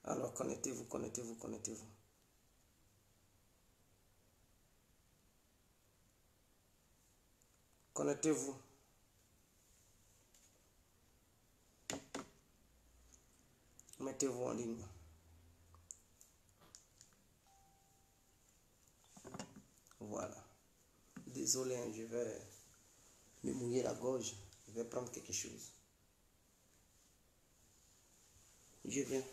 Alors, connectez-vous, connectez-vous, connectez-vous. Connectez-vous. Mettez-vous en ligne. Voilà. Désolé, hein, je vais me mouiller la gorge. Je vais prendre quelque chose. Je viens.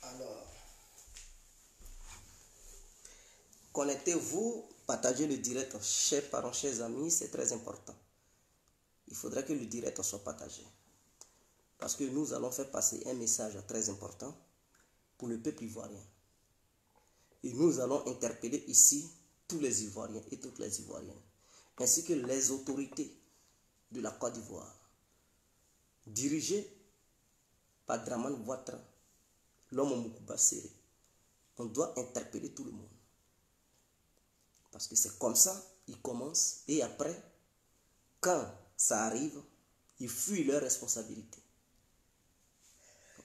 Alors, connectez-vous, partagez le direct, chers parents, chers amis, c'est très important. Il faudrait que le direct soit partagé. Parce que nous allons faire passer un message très important pour le peuple ivoirien. Et nous allons interpeller ici tous les Ivoiriens et toutes les Ivoiriennes, ainsi que les autorités de la Côte d'Ivoire, dirigées par Dramane Ouattara, l'homme Moukouba Séré. On doit interpeller tout le monde. Parce que c'est comme ça, ils commencent. Et après, quand ça arrive, ils fuient leurs responsabilités.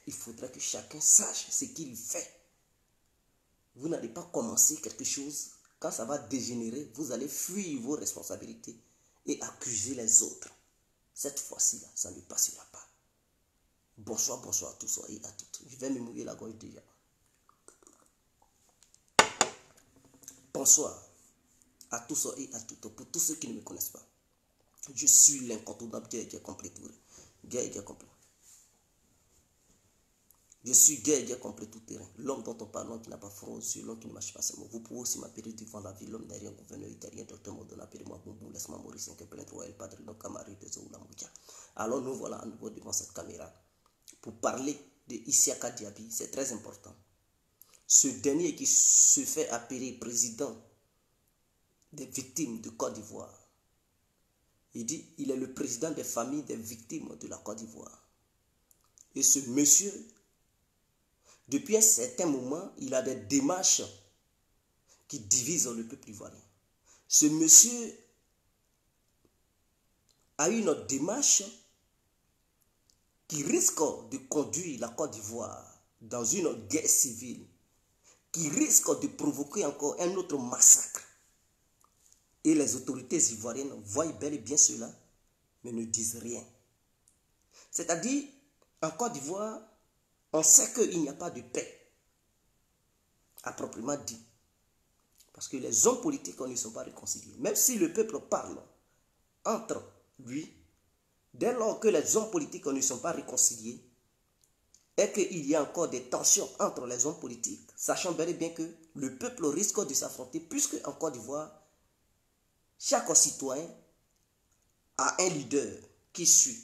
Il faudrait que chacun sache ce qu'il fait. Vous n'allez pas commencer quelque chose. Quand ça va dégénérer, vous allez fuir vos responsabilités et accuser les autres. Cette fois-ci, ça ne passera pas. Bonsoir, bonsoir à tous et à toutes. Je vais me mouiller la gorge déjà. Bonsoir à tous et à toutes. Pour tous ceux qui ne me connaissent pas, je suis l'incontournable Guerrier complet Touré. Guerrier complet. Je suis Guerrier complet tout terrain. L'homme dont on parle, l'homme qui n'a pas froid aux yeux, l'homme qui ne marche pas ses mots. Vous pouvez aussi m'appeler devant la ville, l'homme derrière gouverneur italien, docteur Modona, appelez-moi Boubou, laisse-moi mourir 5 plein Royal Padrino Camari de Zoula Moudia. Alors nous voilà à nouveau devant cette caméra pour parler de Isiaka Diaby. C'est très important. Ce dernier qui se fait appeler président des victimes de Côte d'Ivoire. Il dit il est le président des familles des victimes de la Côte d'Ivoire. Et ce monsieur, depuis un certain moment, il a des démarches qui divisent le peuple ivoirien. Ce monsieur a une démarche qui risque de conduire la Côte d'Ivoire dans une guerre civile, qui risque de provoquer encore un autre massacre. Et les autorités ivoiriennes voient bel et bien cela, mais ne disent rien. C'est-à-dire, en Côte d'Ivoire, on sait qu'il n'y a pas de paix, à proprement dit. Parce que les hommes politiques ne sont pas réconciliés. Même si le peuple parle entre lui, dès lors que les hommes politiques ne sont pas réconciliés, et qu'il y a encore des tensions entre les hommes politiques, sachant bel et bien que le peuple risque de s'affronter, puisque en Côte d'Ivoire, chaque citoyen a un leader qui suit.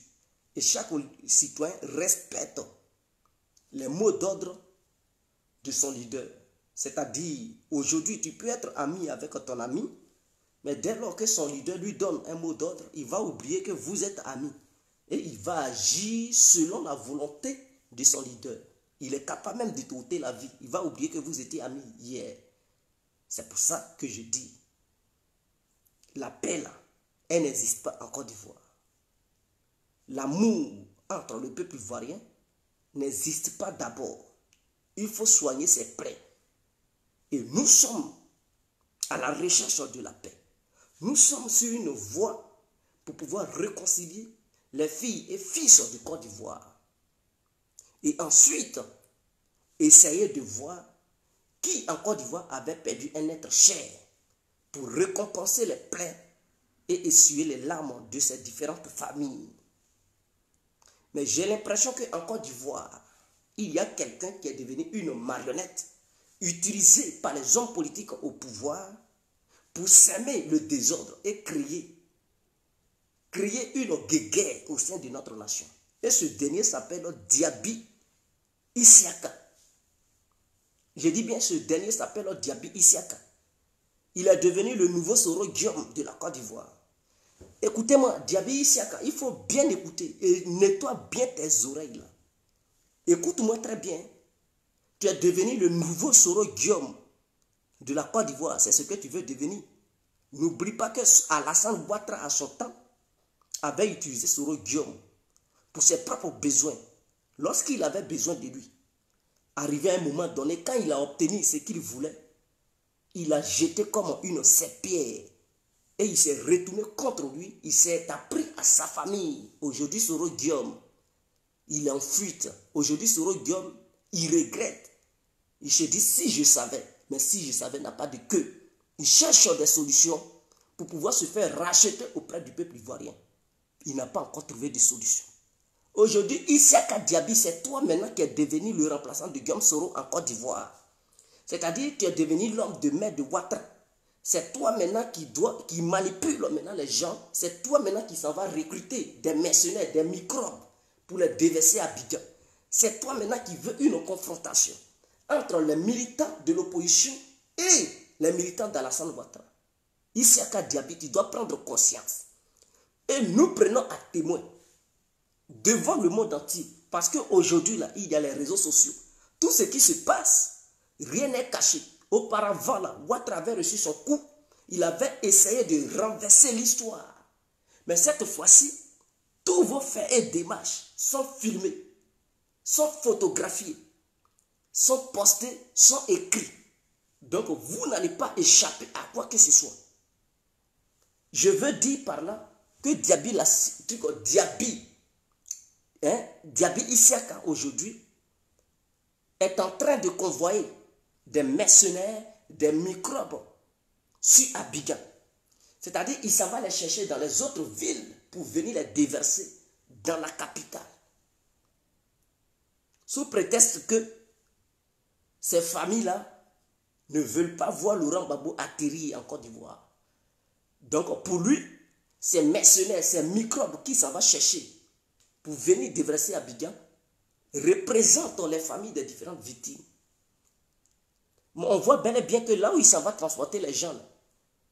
Et chaque citoyen respecte les mots d'ordre de son leader. C'est-à-dire, aujourd'hui, tu peux être ami avec ton ami, mais dès lors que son leader lui donne un mot d'ordre, il va oublier que vous êtes amis. Et il va agir selon la volonté de son leader. Il est capable même de t'ôter la vie. Il va oublier que vous étiez amis hier. C'est pour ça que je dis, la paix là, elle n'existe pas en Côte d'Ivoire. L'amour entre le peuple ivoirien n'existe pas d'abord. Il faut soigner ses plaies. Et nous sommes à la recherche de la paix. Nous sommes sur une voie pour pouvoir réconcilier les filles et fils de Côte d'Ivoire. Et ensuite, essayer de voir qui en Côte d'Ivoire avait perdu un être cher pour récompenser les plaies et essuyer les larmes de ces différentes familles. Mais j'ai l'impression qu'en Côte d'Ivoire, il y a quelqu'un qui est devenu une marionnette utilisé par les hommes politiques au pouvoir pour semer le désordre et créer une guéguerre au sein de notre nation. Et ce dernier s'appelle Diaby Isiaka. Je dis bien, ce dernier s'appelle Diaby Isiaka. Il est devenu le nouveau Soro Guillaume de la Côte d'Ivoire. Écoutez-moi, Diaby Isiaka, il faut bien écouter et nettoie bien tes oreilles là. Écoute-moi très bien. Tu es devenu le nouveau Soro Guillaume de la Côte d'Ivoire. C'est ce que tu veux devenir. N'oublie pas que Alassane Ouattara, à son temps, avait utilisé Soro Guillaume pour ses propres besoins. Lorsqu'il avait besoin de lui, arrivé à un moment donné, quand il a obtenu ce qu'il voulait, il a jeté comme une serpillère et il s'est retourné contre lui. Il s'est appris à sa famille. Aujourd'hui, Soro Guillaume, il est en fuite. Aujourd'hui, Soro Guillaume, il regrette. Il se dit, si je savais, mais si je savais n'a pas de queue. Il cherche des solutions pour pouvoir se faire racheter auprès du peuple ivoirien. Il n'a pas encore trouvé de solution. Aujourd'hui, Isiaka Diaby, c'est toi maintenant qui es devenu le remplaçant de Guillaume Soro en Côte d'Ivoire. C'est-à-dire que tu es devenu l'homme de main de Ouattara. C'est toi maintenant qui manipule maintenant les gens. C'est toi maintenant qui s'en va recruter des mercenaires, des microbes pour les déverser à Abidjan. C'est toi maintenant qui veux une confrontation entre les militants de l'opposition et les militants d'Alassane Ouattara. Isiaka Diaby, tu dois prendre conscience. Et nous prenons à témoin devant le monde entier. Parce qu'aujourd'hui, là, il y a les réseaux sociaux. Tout ce qui se passe, rien n'est caché. Auparavant, là, Ouattara avait reçu son coup. Il avait essayé de renverser l'histoire. Mais cette fois-ci, tous vos faits et démarches sont filmés, sont photographiés, sont postés, sont écrits. Donc, vous n'allez pas échapper à quoi que ce soit. Je veux dire par là que Diaby Isiaka aujourd'hui est en train de convoyer des mercenaires, des microbes sur Abidjan. C'est-à-dire qu'il s'en va les chercher dans les autres villes pour venir les déverser dans la capitale. Sous prétexte que ces familles-là ne veulent pas voir Laurent Gbagbo atterrir en Côte d'Ivoire. Donc pour lui, ces mercenaires, ces microbes qui s'en va chercher pour venir déverser à Abidjan représentent les familles des différentes victimes. Mais on voit bel et bien que là où il s'en va transporter les gens, là,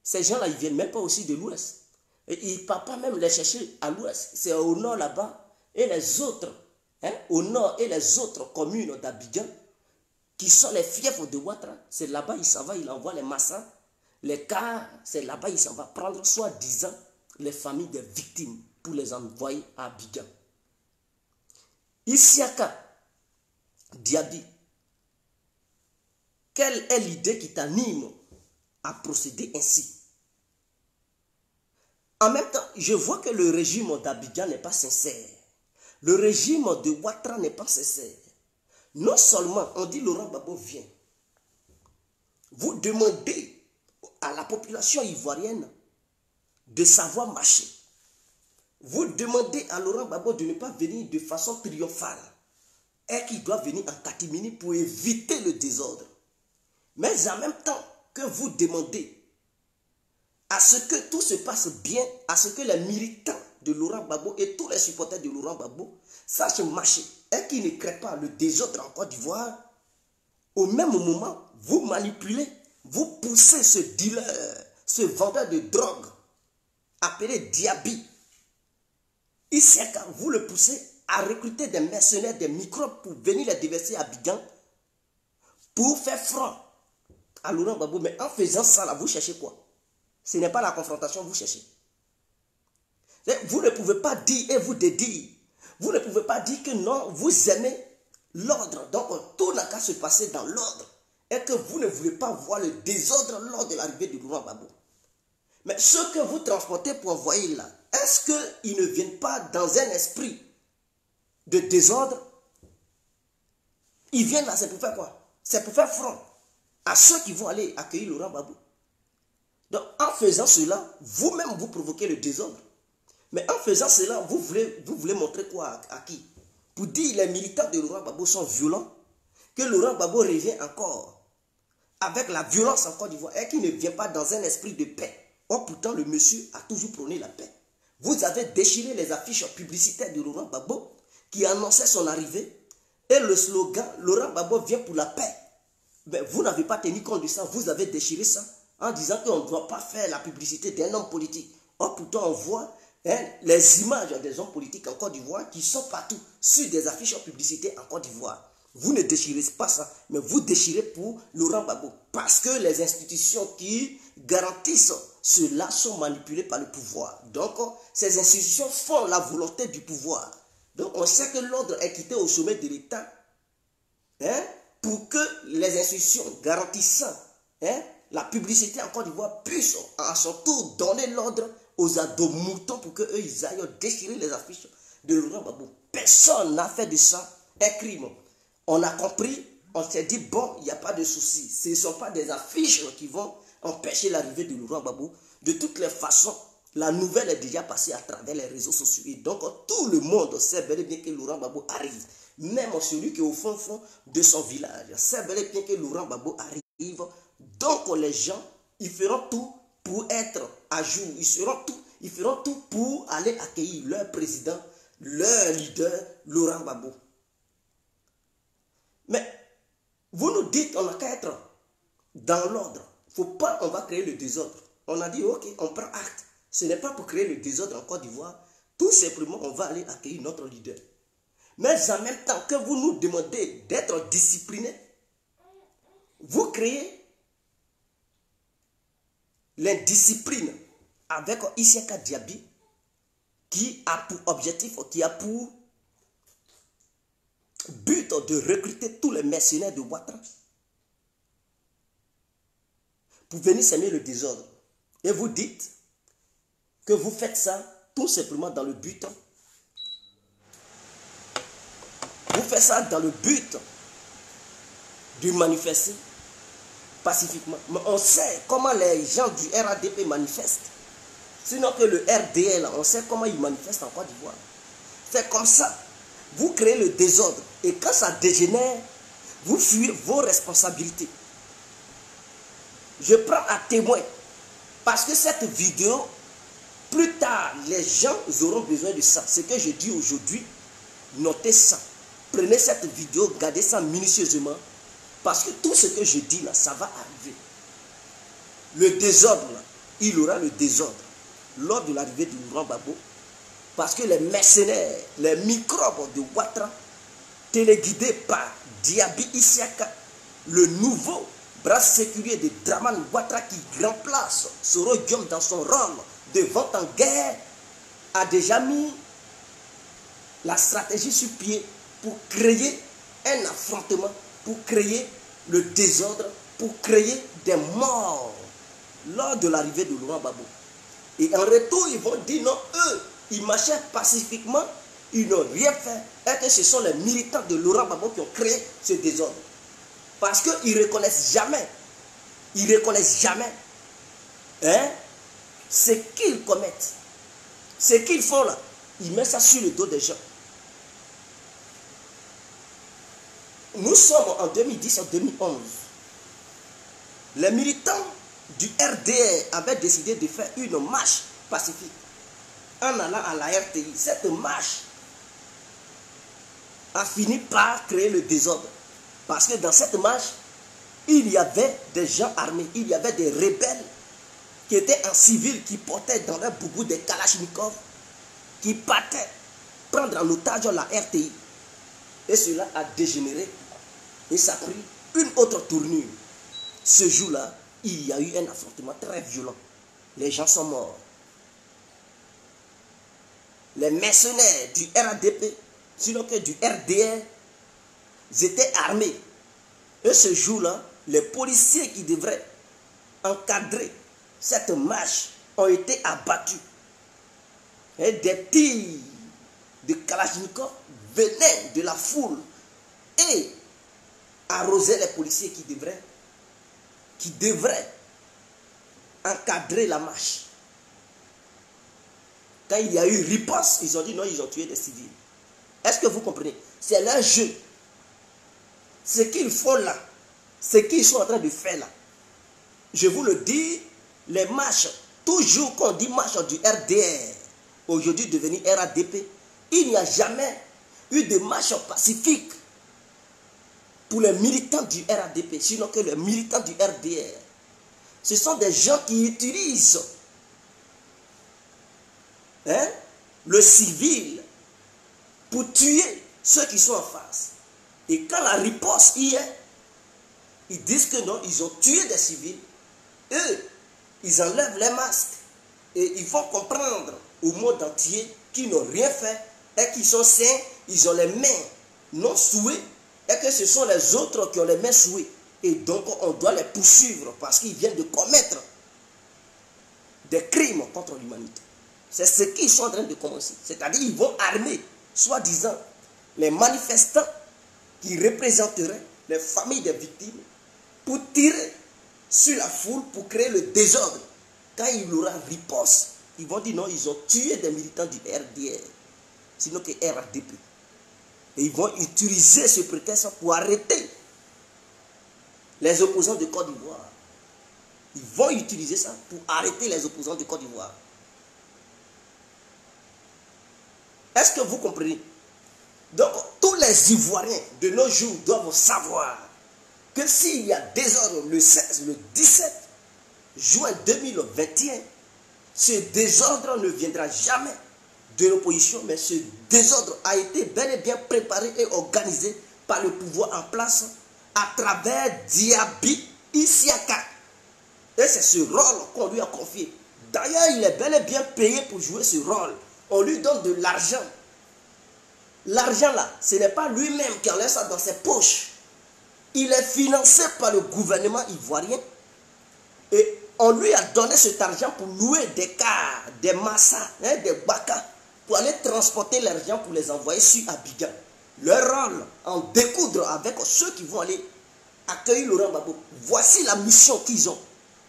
ces gens-là, ils ne viennent même pas aussi de l'ouest. Et il ne part pas même les chercher à l'ouest. C'est au nord là-bas. Et les autres, au nord et les autres communes d'Abidjan, qui sont les fiefs de Ouattara, c'est là-bas il s'en va, il envoie les massacres, les cas, c'est là-bas il s'en va prendre soi-disant les familles des victimes pour les envoyer à Abidjan. Isiaka Diaby, quelle est l'idée qui t'anime à procéder ainsi? En même temps, je vois que le régime d'Abidjan n'est pas sincère. Le régime de Ouattara n'est pas sincère. Non seulement on dit Laurent Gbagbo vient, vous demandez à la population ivoirienne de savoir marcher. Vous demandez à Laurent Gbagbo de ne pas venir de façon triomphale et qu'il doit venir en catimini pour éviter le désordre. Mais en même temps que vous demandez à ce que tout se passe bien, à ce que les militants de Laurent Gbagbo et tous les supporters de Laurent Gbagbo sachent marcher et qu'ils ne créent pas le désordre en Côte d'Ivoire, au même moment, vous manipulez, vous poussez ce dealer, ce vendeur de drogue, appelé Diaby Isiaka, vous le poussez à recruter des mercenaires, des microbes pour venir les déverser à Abidjan, pour faire front à Laurent Gbagbo. Mais en faisant ça, là, vous cherchez quoi? Ce n'est pas la confrontation, vous cherchez. Vous ne pouvez pas dire et vous dédire. Vous ne pouvez pas dire que non, vous aimez l'ordre. Donc tout n'a qu'à se passer dans l'ordre. Et que vous ne voulez pas voir le désordre lors de l'arrivée de Laurent Gbagbo. Mais ceux que vous transportez pour envoyer là, est-ce qu'ils ne viennent pas dans un esprit de désordre? Ils viennent là, c'est pour faire quoi? C'est pour faire front à ceux qui vont aller accueillir Laurent Gbagbo. Donc en faisant cela, vous-même vous provoquez le désordre. Mais en faisant cela, vous voulez montrer quoi à qui? Pour dire que les militants de Laurent Gbagbo sont violents, que Laurent Gbagbo revient encore avec la violence en Côte d'Ivoire et qui ne vient pas dans un esprit de paix. Or, pourtant, le monsieur a toujours prôné la paix. Vous avez déchiré les affiches publicitaires de Laurent Gbagbo qui annonçait son arrivée et le slogan « Laurent Gbagbo vient pour la paix ». Mais vous n'avez pas tenu compte de ça, vous avez déchiré ça en disant qu'on ne doit pas faire la publicité d'un homme politique. Or, pourtant, on voit les images des hommes politiques en Côte d'Ivoire qui sont partout sur des affiches publicitaires en Côte d'Ivoire. Vous ne déchirez pas ça, mais vous déchirez pour Laurent Gbagbo. Parce que les institutions qui garantissent cela sont manipulées par le pouvoir. Donc, ces institutions font la volonté du pouvoir. Donc, on sait que l'ordre est quitté au sommet de l'État pour que les institutions garantissant la publicité en Côte d'Ivoire puissent à son tour donner l'ordre aux ados-moutons pour qu'eux, ils aillent déchirer les affiches de Laurent Gbagbo. Personne n'a fait de ça un crime. On a compris, on s'est dit, bon, il n'y a pas de souci. Ce ne sont pas des affiches qui vont empêcher l'arrivée de Laurent Gbagbo. De toutes les façons, la nouvelle est déjà passée à travers les réseaux sociaux. Et donc, tout le monde sait bel et bien que Laurent Gbagbo arrive. Même celui qui est au fond de son village sait bel et bien que Laurent Gbagbo arrive. Donc, les gens, ils feront tout pour être à jour. Ils feront tout pour aller accueillir leur président, leur leader, Laurent Gbagbo. Mais vous nous dites qu'on n'a qu'à être dans l'ordre. Faut pas, on va créer le désordre. On a dit, ok, on prend acte. Ce n'est pas pour créer le désordre en Côte d'Ivoire. Tout simplement, on va aller accueillir notre leader. Mais en même temps que vous nous demandez d'être disciplinés, vous créez l'indiscipline avec Isiaka Diaby qui a pour objectif, qui a pour but de recruter tous les mercenaires de Ouattara pour venir semer le désordre. Et vous dites que vous faites ça tout simplement dans le but. Vous faites ça dans le but de manifester pacifiquement. Mais on sait comment les gens du RADP manifestent. Sinon que le RDL, on sait comment ils manifestent en Côte d'Ivoire. C'est comme ça. Vous créez le désordre. Et quand ça dégénère, vous fuyez vos responsabilités. Je prends à témoin. Parce que cette vidéo, plus tard, les gens auront besoin de ça. Ce que je dis aujourd'hui, notez ça. Prenez cette vidéo, gardez ça minutieusement. Parce que tout ce que je dis là, ça va arriver. Le désordre, là, il aura le désordre lors de l'arrivée du Laurent Gbagbo. Parce que les mercenaires, les microbes de Ouattara, téléguidés par Diaby Isiaka, le nouveau bras sécurier de Dramane Ouattara qui remplace Soro Diom dans son rôle de vente en guerre, a déjà mis la stratégie sur pied pour créer un affrontement, pour créer le désordre, pour créer des morts lors de l'arrivée de Laurent Gbagbo. Et en retour, ils vont dire non, eux, ils marchaient pacifiquement, ils n'ont rien fait, et que ce sont les militants de Laurent Gbagbo qui ont créé ce désordre. Parce qu'ils ne reconnaissent jamais, ce qu'ils commettent. Ce qu'ils font là, ils mettent ça sur le dos des gens. Nous sommes en 2010, en 2011. Les militants du RDR avaient décidé de faire une marche pacifique en allant à la RTI. Cette marche a fini par créer le désordre. Parce que dans cette marche, il y avait des gens armés, il y avait des rebelles qui étaient en civil, qui portaient dans leur boubou des Kalachnikov, qui partaient prendre en otage la RTI. Et cela a dégénéré. Et ça a pris une autre tournure. Ce jour-là, il y a eu un affrontement très violent. Les gens sont morts. Les mercenaires du RADP, sinon que du RDR, étaient armés. Et ce jour-là, les policiers qui devraient encadrer cette marche ont été abattus. Et des tirs de Kalachnikov venaient de la foule et arrosaient les policiers qui devraient encadrer la marche. Quand il y a eu riposte, ils ont dit non, ils ont tué des civils. Est-ce que vous comprenez? C'est leur jeu. Ce qu'ils font là, Ce qu'ils sont en train de faire là, je vous le dis, les marches, toujours qu'on dit marche du RDR, aujourd'hui devenu RADP, il n'y a jamais eu de marche pacifique pour les militants du RADP, sinon que les militants du RDR. Ce sont des gens qui utilisent le civil pour tuer ceux qui sont en face. Et quand la riposte y est, ils disent que non, ils ont tué des civils. Eux, ils enlèvent les masques. Et ils vont comprendre au monde entier qu'ils n'ont rien fait et qu'ils sont sains, ils ont les mains non souées et que ce sont les autres qui ont les mains souées. Et donc on doit les poursuivre parce qu'ils viennent de commettre des crimes contre l'humanité. C'est ce qu'ils sont en train de commencer. C'est-à-dire qu'ils vont armer, soi-disant, les manifestants qui représenteraient les familles des victimes pour tirer sur la foule pour créer le désordre. Quand il y aura riposte, ils vont dire non, ils ont tué des militants du RDR, sinon que RADP. Et ils vont utiliser ce prétexte pour arrêter les opposants de Côte d'Ivoire. Ils vont utiliser ça pour arrêter les opposants de Côte d'Ivoire. Est-ce que vous comprenez? Donc, tous les Ivoiriens de nos jours doivent savoir que s'il y a désordre le 16, le 17 juin 2021, ce désordre ne viendra jamais de l'opposition, mais ce désordre a été bel et bien préparé et organisé par le pouvoir en place à travers Diaby Isiaka. Et c'est ce rôle qu'on lui a confié. D'ailleurs, il est bel et bien payé pour jouer ce rôle. On lui donne de l'argent. L'argent là, ce n'est pas lui-même qui enlève ça dans ses poches. Il est financé par le gouvernement ivoirien. Et on lui a donné cet argent pour louer des cars, des massas, des bakas, pour aller transporter l'argent pour les envoyer sur Abidjan. Leur rôle, en découdre avec ceux qui vont aller accueillir Laurent Gbagbo. Voici la mission qu'ils ont.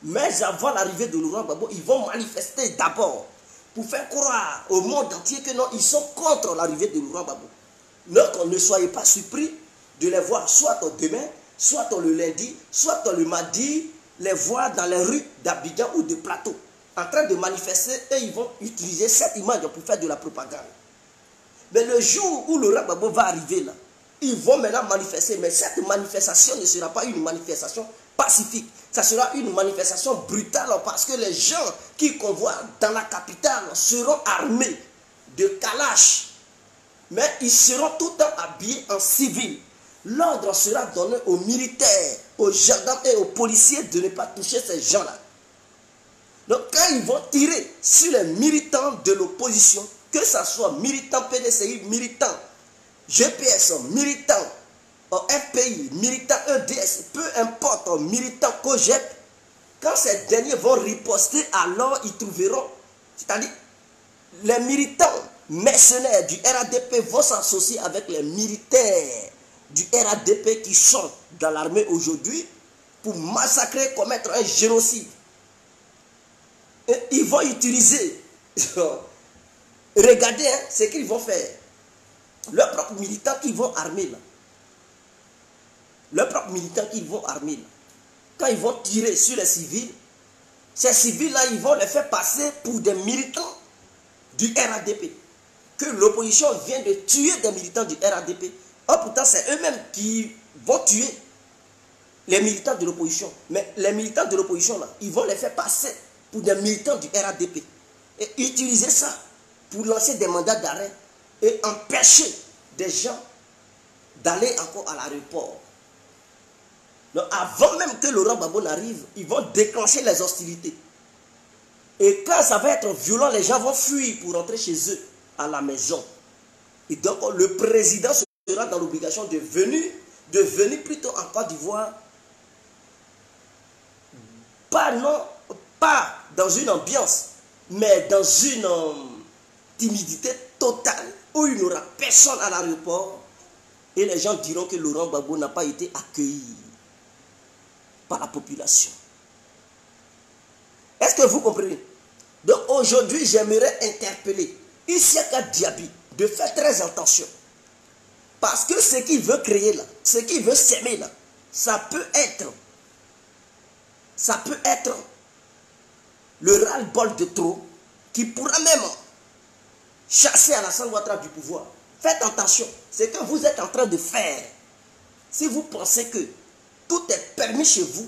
Mais avant l'arrivée de Laurent Gbagbo, ils vont manifester d'abord pour faire croire au monde entier que non, ils sont contre l'arrivée de Laurent Gbagbo. Donc, ne soyez pas surpris de les voir soit demain, soit le lundi, soit le mardi, les voir dans les rues d'Abidjan ou de Plateau, en train de manifester, et ils vont utiliser cette image pour faire de la propagande. Mais le jour où Laurent Gbagbo va arriver là, ils vont maintenant manifester, mais cette manifestation ne sera pas une manifestation pacifique, ça sera une manifestation brutale parce que les gens qui convoient dans la capitale seront armés de kalash, mais ils seront tout le temps habillés en civil. L'ordre sera donné aux militaires, aux gendarmes et aux policiers de ne pas toucher ces gens-là. Donc quand ils vont tirer sur les militants de l'opposition, que ce soit militants PDCI, militants GPS, militants FPI, militants EDS, peu importe, militants COGEP, quand ces derniers vont riposter, alors ils trouveront, c'est-à-dire les militants mercenaires du RADP vont s'associer avec les militaires du RADP qui sont dans l'armée aujourd'hui pour massacrer, commettre un génocide. Et ils vont utiliser, regardez ce qu'ils vont faire. Leurs propres militants qu'ils vont armer là. Leurs propres militants qu'ils vont armer là. Quand ils vont tirer sur les civils, ces civils-là, ils vont les faire passer pour des militants du RADP. Que l'opposition vient de tuer des militants du RADP. Or, pourtant, c'est eux-mêmes qui vont tuer les militants de l'opposition. Mais les militants de l'opposition, là, ils vont les faire passer pour des militants du RADP. Et utiliser ça pour lancer des mandats d'arrêt et empêcher des gens d'aller encore à l'aéroport. Donc, avant même que Laurent Gbagbo n'arrive, ils vont déclencher les hostilités. Et quand ça va être violent, les gens vont fuir pour rentrer chez eux à la maison. Et donc, le président sera dans l'obligation de venir plutôt en Côte d'Ivoire, pas dans une ambiance, mais dans une timidité totale, où il n'y aura personne à l'aéroport, et les gens diront que Laurent Gbagbo n'a pas été accueilli par la population. Est-ce que vous comprenez? Donc aujourd'hui, j'aimerais interpeller Isiaka Diaby de faire très attention. Parce que ce qu'il veut créer là, ce qu'il veut s'aimer là, ça peut être le ras-le-bol de trop qui pourra même chasser Alassane Ouattara du pouvoir. Faites attention, ce que vous êtes en train de faire. Si vous pensez que tout est permis chez vous,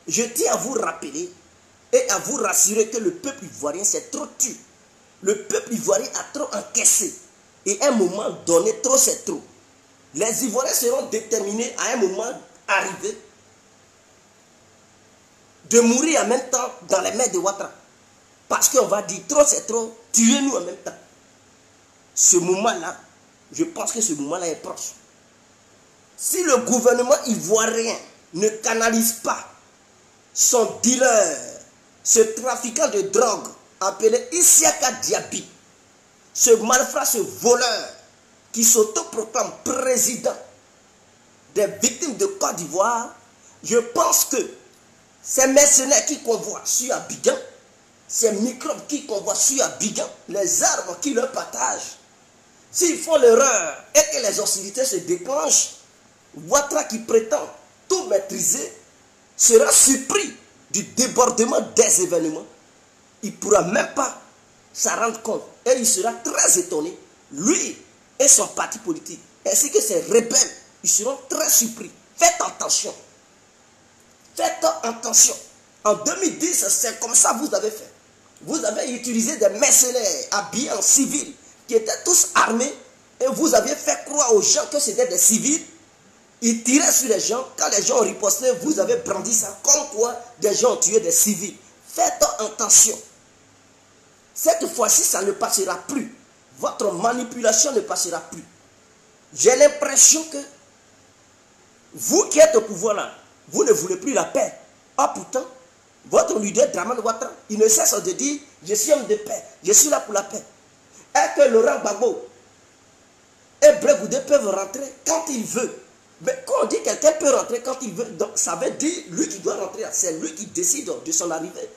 je tiens à vous rappeler et à vous rassurer que le peuple ivoirien s'est trop tué. Le peuple ivoirien a trop encaissé. Et à un moment donné, trop c'est trop. Les Ivoiriens seront déterminés à un moment arrivé de mourir en même temps dans les mains de Ouattara. Parce qu'on va dire trop c'est trop, tuez-nous en même temps. Ce moment-là, je pense que ce moment-là est proche. Si le gouvernement ivoirien ne canalise pas son dealer, ce trafiquant de drogue appelé Isiaka Diaby, ce malfrat, ce voleur qui s'autoproclame président des victimes de Côte d'Ivoire, je pense que ces mercenaires qui convoient sur Abidjan, ces microbes qui convoient sur Abidjan, les armes qui leur partagent, s'ils font l'erreur et que les hostilités se déclenchent, Ouattara qui prétend tout maîtriser sera surpris du débordement des événements. Il ne pourra même pas s'en rendre compte et il sera très étonné. Lui et son parti politique, ainsi que ses rebelles, ils seront très surpris. Faites attention. Faites attention. En 2010, c'est comme ça que vous avez fait. Vous avez utilisé des mercenaires habillés en civil qui étaient tous armés et vous avez fait croire aux gens que c'était des civils. Ils tiraient sur les gens. Quand les gens ont riposté, vous avez brandi ça comme quoi des gens ont tué des civils. Faites attention. Cette fois-ci, ça ne passera plus. Votre manipulation ne passera plus. J'ai l'impression que vous qui êtes au pouvoir là, vous ne voulez plus la paix. Ah pourtant, votre leader Dramane Ouattara, il ne cesse de dire, je suis homme de paix, je suis là pour la paix. Est-ce que Laurent Gbagbo et Blé Goudé peuvent rentrer quand il veut? Mais quand on dit quelqu'un peut rentrer quand il veut, donc ça veut dire lui qui doit rentrer, c'est lui qui décide de son arrivée.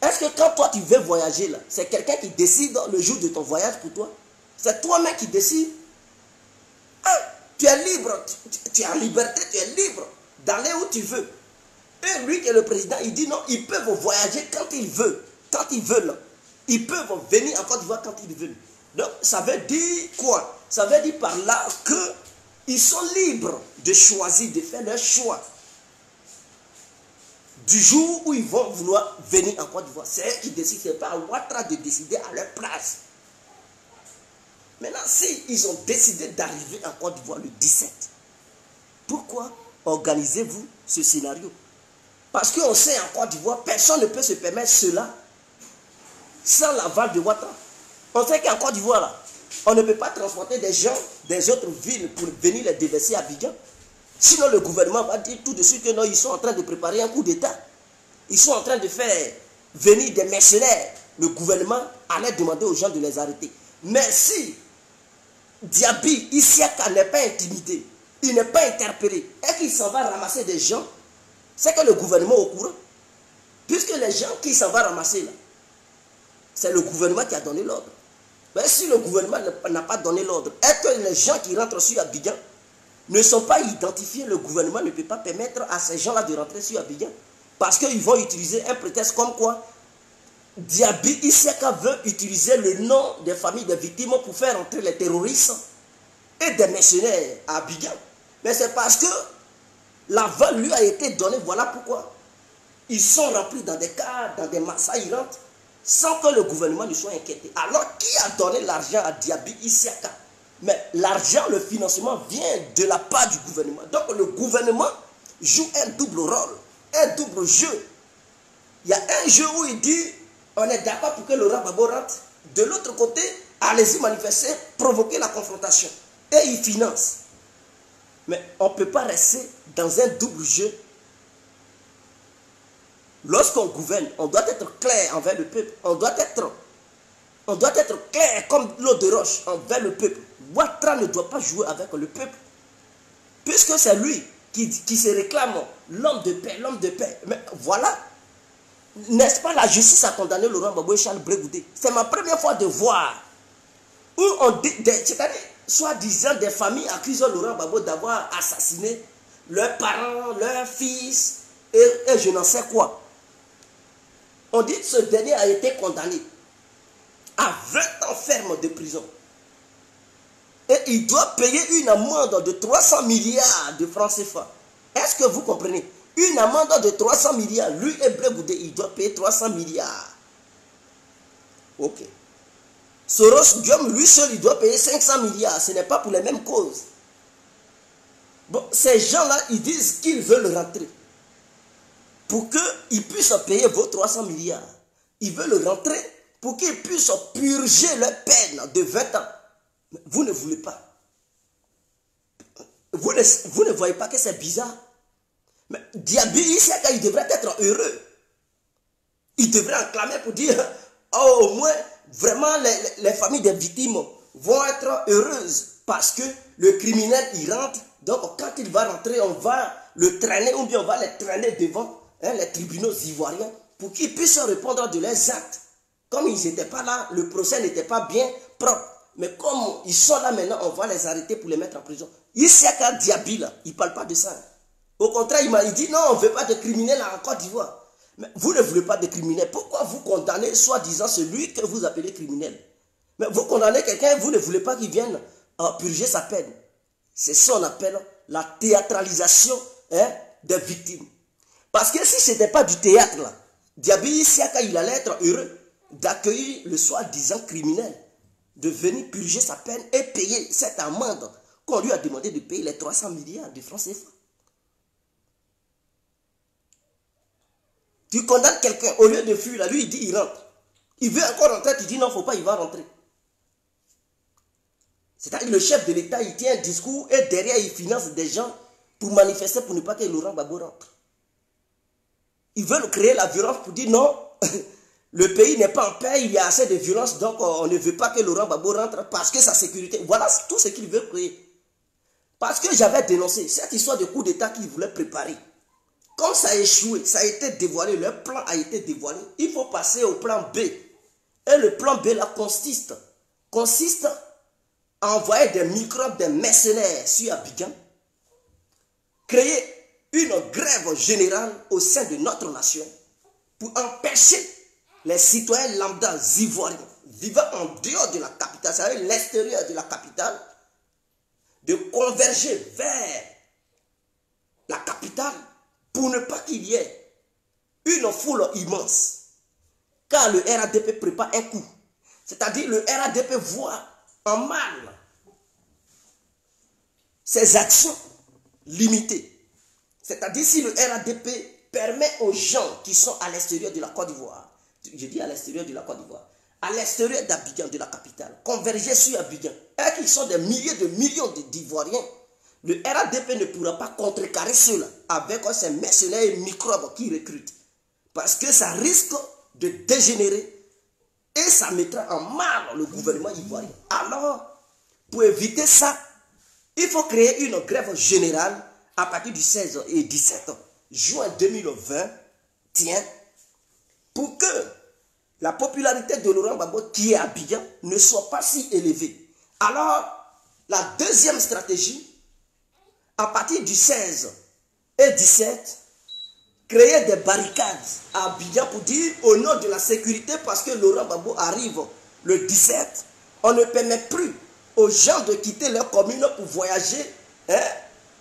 Est-ce que quand toi tu veux voyager là, c'est quelqu'un qui décide le jour de ton voyage pour toi? C'est toi-même qui décides. Ah, tu es libre, tu es en liberté, tu es libre d'aller où tu veux. Et lui qui est le président, il dit non, ils peuvent voyager quand ils veulent. Quand ils veulent. Ils peuvent venir en Côte d'Ivoire quand ils veulent. Donc ça veut dire quoi? Ça veut dire par là qu'ils sont libres de choisir, de faire leur choix. Du jour où ils vont vouloir venir en Côte d'Ivoire, c'est eux qui décident, ce n'est pas à Ouattara de décider à leur place. Maintenant, s'ils ont décidé d'arriver en Côte d'Ivoire le 17, pourquoi organisez-vous ce scénario? Parce qu'on sait en Côte d'Ivoire, personne ne peut se permettre cela sans l'aval de Ouattara. On sait qu'en Côte d'Ivoire, là, on ne peut pas transporter des gens des autres villes pour venir les déverser à Abidjan. Sinon, le gouvernement va dire tout de suite que non, ils sont en train de préparer un coup d'État. Ils sont en train de faire venir des mercenaires. Le gouvernement allait demander aux gens de les arrêter. Mais si Diaby, Isiaka n'est pas intimidé, il n'est pas interpellé, et qu'il s'en va ramasser des gens, c'est que le gouvernement est au courant. Puisque les gens qui s'en va ramasser là, c'est le gouvernement qui a donné l'ordre. Mais si le gouvernement n'a pas donné l'ordre, est-ce que les gens qui rentrent sur Abidjan ne sont pas identifiés? Le gouvernement ne peut pas permettre à ces gens-là de rentrer sur Abidjan. Parce qu'ils vont utiliser un prétexte comme quoi Diaby Isiaka veut utiliser le nom des familles des victimes pour faire entrer les terroristes et des mercenaires à Abidjan. Mais c'est parce que l'aval lui a été donné, voilà pourquoi. Ils sont remplis dans des cars, dans des massas, ils rentrent, sans que le gouvernement ne soit inquiété. Alors, qui a donné l'argent à Diaby Isiaka? Mais l'argent, le financement vient de la part du gouvernement. Donc, le gouvernement joue un double rôle, un double jeu. Il y a un jeu où il dit, on est d'accord pour que Laurent Gbagbo rentre. De l'autre côté, allez-y manifester, provoquer la confrontation. Et il finance. Mais on ne peut pas rester dans un double jeu. Lorsqu'on gouverne, on doit être clair envers le peuple. On doit être clair comme l'eau de roche envers le peuple. Ouattara ne doit pas jouer avec le peuple. Puisque c'est lui qui se réclame l'homme de paix, l'homme de paix. Mais voilà. N'est-ce pas la justice a condamné Laurent Gbagbo et Charles Blé Goudé? C'est ma première fois de voir où on dit, c'est-à-dire, soi-disant des familles accusent Laurent Gbagbo d'avoir assassiné leurs parents, leurs fils, et je n'en sais quoi. On dit que ce dernier a été condamné à 20 ans ferme de prison. Et il doit payer une amende de 300 milliards de francs CFA. Est-ce que vous comprenez? Une amende de 300 milliards. Lui et Blé Goudé, il doit payer 300 milliards. Ok. Soros Guillaume, lui seul, il doit payer 500 milliards. Ce n'est pas pour les mêmes causes. Bon, ces gens-là, ils disent qu'ils veulent rentrer. Pour qu'ils puissent payer vos 300 milliards. Ils veulent rentrer pour qu'ils puissent purger leur peine de 20 ans. Mais vous ne voulez pas. Vous ne voyez pas que c'est bizarre. Mais Diaby, il devrait être heureux. Il devrait acclamer pour dire, oh, au moins, vraiment, les familles des victimes vont être heureuses. Parce que le criminel, il rentre. Donc, quand il va rentrer, on va le traîner, ou bien on va les traîner devant les tribunaux ivoiriens pour qu'ils puissent répondre de leurs actes. Comme ils n'étaient pas là, le procès n'était pas bien propre. Mais comme ils sont là maintenant, on va les arrêter pour les mettre en prison. Isiaka Diaby, là, il ne parle pas de ça. Au contraire, il dit non, on ne veut pas de criminels en Côte d'Ivoire. Mais vous ne voulez pas de criminels. Pourquoi vous condamnez soi-disant celui que vous appelez criminel? Mais vous condamnez quelqu'un, vous ne voulez pas qu'il vienne purger sa peine. C'est ça qu'on appelle la théâtralisation des victimes. Parce que si ce n'était pas du théâtre, là, Diaby Isiaka, il allait être heureux d'accueillir le soi-disant criminel, de venir purger sa peine et payer cette amende qu'on lui a demandé de payer les 300 milliards de francs CFA. Tu condamnes quelqu'un, au lieu de fuir, là, lui il dit il rentre. Il veut encore rentrer, tu dis non, il ne faut pas, il va rentrer. C'est-à-dire le chef de l'État, il tient un discours et derrière il finance des gens pour manifester pour ne pas que Laurent Gbagbo rentre. Ils veulent créer la violence pour dire non, le pays n'est pas en paix, il y a assez de violence, donc on ne veut pas que Laurent Gbagbo rentre parce que sa sécurité. Voilà tout ce qu'ils veulent créer. Parce que j'avais dénoncé cette histoire de coup d'État qu'ils voulaient préparer. Comme ça a échoué, ça a été dévoilé, leur plan a été dévoilé, il faut passer au plan B. Et le plan B là consiste à envoyer des microbes, des mercenaires sur Abidjan, créer une grève générale au sein de notre nation pour empêcher les citoyens lambda ivoiriens vivant en dehors de la capitale, c'est-à-dire l'extérieur de la capitale, de converger vers la capitale pour ne pas qu'il y ait une foule immense. Car le RADP prépare un coup. C'est-à-dire le RADP voit en mal ses actions limitées. C'est-à-dire si le RADP permet aux gens qui sont à l'extérieur de la Côte d'Ivoire, je dis à l'extérieur de la Côte d'Ivoire, à l'extérieur d'Abidjan, de la capitale, converger sur Abidjan, et qu'ils sont des milliers de millions d'Ivoiriens, le RADP ne pourra pas contrecarrer cela avec ces mercenaires et microbes qui recrutent. Parce que ça risque de dégénérer et ça mettra en mal le gouvernement ivoirien. Alors, pour éviter ça, il faut créer une grève générale à partir du 16 et 17 juin 2020, tiens, pour que la popularité de Laurent Gbagbo qui est à Abidjan ne soit pas si élevée. Alors, la deuxième stratégie, à partir du 16 et 17, créer des barricades à Abidjan pour dire au nom de la sécurité, parce que Laurent Gbagbo arrive le 17, on ne permet plus aux gens de quitter leur commune pour voyager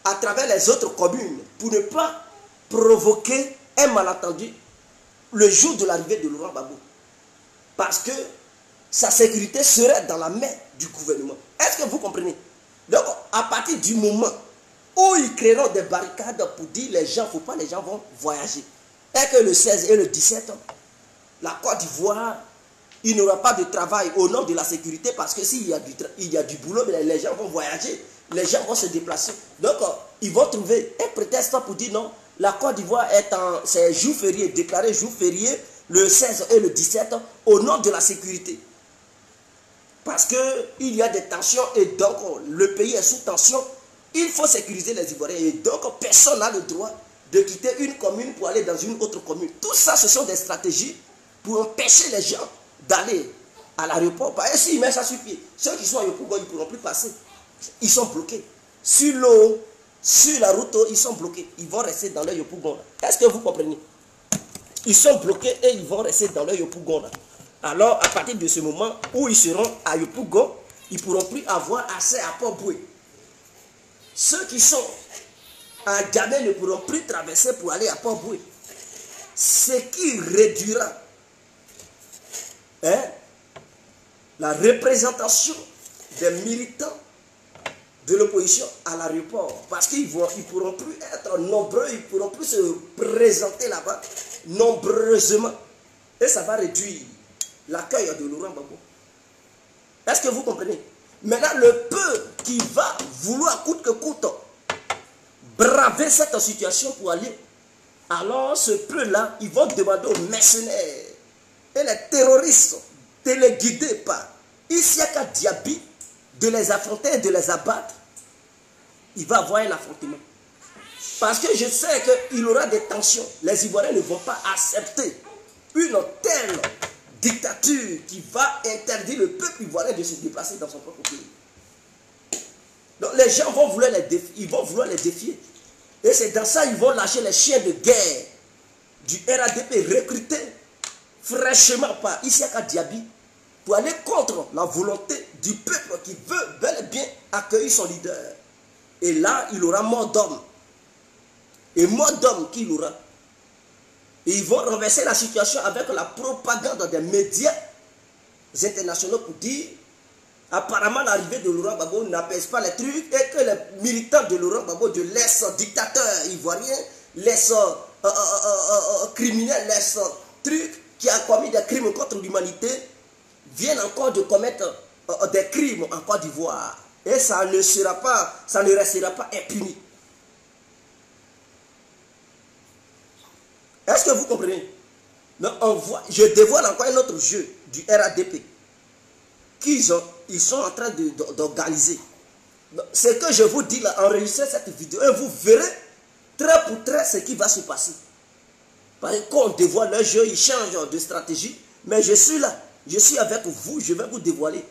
à travers les autres communes, pour ne pas provoquer un malentendu le jour de l'arrivée de Laurent Gbagbo. Parce que sa sécurité serait dans la main du gouvernement. Est-ce que vous comprenez? Donc, à partir du moment où ils créeront des barricades pour dire les gens, il ne faut pas, les gens vont voyager. Et que le 16 et le 17, la Côte d'Ivoire, il n'y aura pas de travail au nom de la sécurité, parce que s'il y a du boulot, les gens vont voyager, les gens vont se déplacer. Donc, ils vont trouver un prétexte pour dire non, la Côte d'Ivoire c'est jour férié, déclaré jour férié, le 16 et le 17, au nom de la sécurité. Parce qu'il y a des tensions et donc le pays est sous tension. Il faut sécuriser les Ivoiriens et donc personne n'a le droit de quitter une commune pour aller dans une autre commune. Tout ça, ce sont des stratégies pour empêcher les gens d'aller à l'aéroport. Parce que s'ils mettent ça sur pied, ceux qui sont à Yopougon, ils ne pourront plus passer. Ils sont bloqués. Sur l'eau, Sur la route, ils sont bloqués. Ils vont rester dans leur Yopougon. Est-ce que vous comprenez? Ils sont bloqués et ils vont rester dans leur Yopougon. Alors, à partir de ce moment où ils seront à Yopougon, ils ne pourront plus avoir accès à Port-Boué. Ceux qui sont à Djamé ne pourront plus traverser pour aller à Port-Boué. Ce qui réduira la représentation des militants de l'opposition à l'aéroport. Parce qu'ils ne pourront plus être nombreux, ils ne pourront plus se présenter là-bas nombreusement. Et ça va réduire l'accueil de Laurent Gbagbo. Est-ce que vous comprenez? Maintenant, le peu qui va vouloir coûte que coûte braver cette situation pour aller, alors ce peu-là, ils vont demander aux mercenaires et les terroristes téléguidés par Isiaka Diaby de les affronter et de les abattre. Il va avoir un affrontement. Parce que je sais qu'il aura des tensions. Les Ivoiriens ne vont pas accepter une telle dictature qui va interdire le peuple ivoirien de se déplacer dans son propre pays. Donc les gens vont vouloir les défier. Ils vont vouloir les défier. Et c'est dans ça qu'ils vont lâcher les chiens de guerre du RADP recrutés fraîchement par Isiaka Diaby pour aller contre la volonté du peuple qui veut bel et bien accueillir son leader. Et là, il aura mort d'homme. Et mort d'homme qu'il aura. Et ils vont renverser la situation avec la propagande des médias internationaux pour dire apparemment l'arrivée de Laurent Gbagbo n'apaise pas les trucs et que les militants de Laurent Gbagbo, de l'ex-dictateur ivoirien, l'ex-criminel, l'ex-truc qui a commis des crimes contre l'humanité, viennent encore de commettre des crimes en Côte d'Ivoire. Et ça ne restera pas impuni. Est-ce que vous comprenez? Donc je dévoile encore un autre jeu du RADP ils sont en train d'organiser. Ce que je vous dis là, enregistrez cette vidéo et vous verrez trait pour trait ce qui va se passer. Parce qu'on dévoile leur jeu, ils changent de stratégie, mais je suis là, je suis avec vous, je vais vous dévoiler.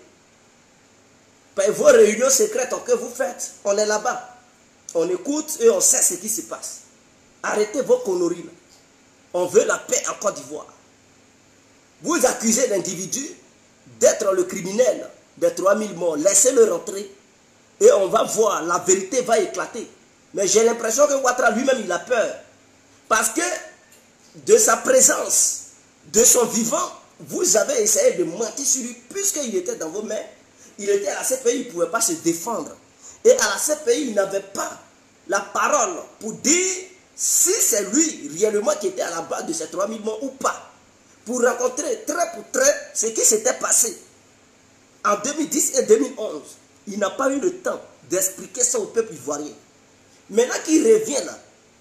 Par vos réunions secrètes que vous faites, on est là-bas, on écoute et on sait ce qui se passe. Arrêtez vos conneries là. On veut la paix en Côte d'Ivoire. Vous accusez l'individu d'être le criminel des 3000 morts. Laissez-le rentrer et on va voir, la vérité va éclater. Mais j'ai l'impression que Ouattara lui-même, il a peur. Parce que de sa présence, de son vivant, vous avez essayé de mentir sur lui puisqu'il était dans vos mains. Il était à la CPI, il ne pouvait pas se défendre. Et à la CPI, il n'avait pas la parole pour dire si c'est lui réellement qui était à la base de ces 3000 morts ou pas. Pour rencontrer trait pour trait ce qui s'était passé en 2010 et 2011. Il n'a pas eu le temps d'expliquer ça au peuple ivoirien. Maintenant qu'il revient là,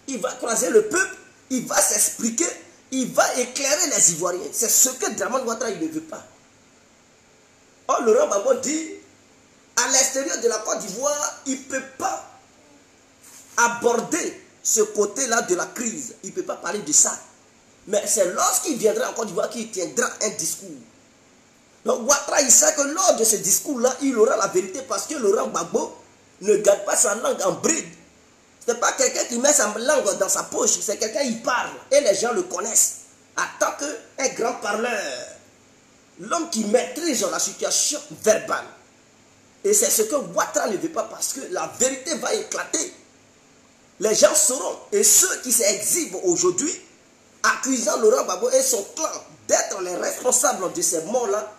il va croiser le peuple, il va s'expliquer, il va éclairer les Ivoiriens. C'est ce que Dramane Ouattara il ne veut pas. Or, Laurent Gbagbo dit, à l'extérieur de la Côte d'Ivoire, il ne peut pas aborder ce côté-là de la crise. Il ne peut pas parler de ça. Mais c'est lorsqu'il viendra en Côte d'Ivoire qu'il tiendra un discours. Donc Ouattara, il sait que lors de ce discours-là, il aura la vérité parce que Laurent Gbagbo ne garde pas sa langue en bride. Ce n'est pas quelqu'un qui met sa langue dans sa poche, c'est quelqu'un qui parle et les gens le connaissent. En tant qu'un grand parleur, l'homme qui maîtrise la situation verbale. Et c'est ce que Ouattara ne veut pas parce que la vérité va éclater. Les gens sauront. Et ceux qui s'exhibent aujourd'hui, accusant Laurent Gbagbo et son clan d'être les responsables de ces morts-là,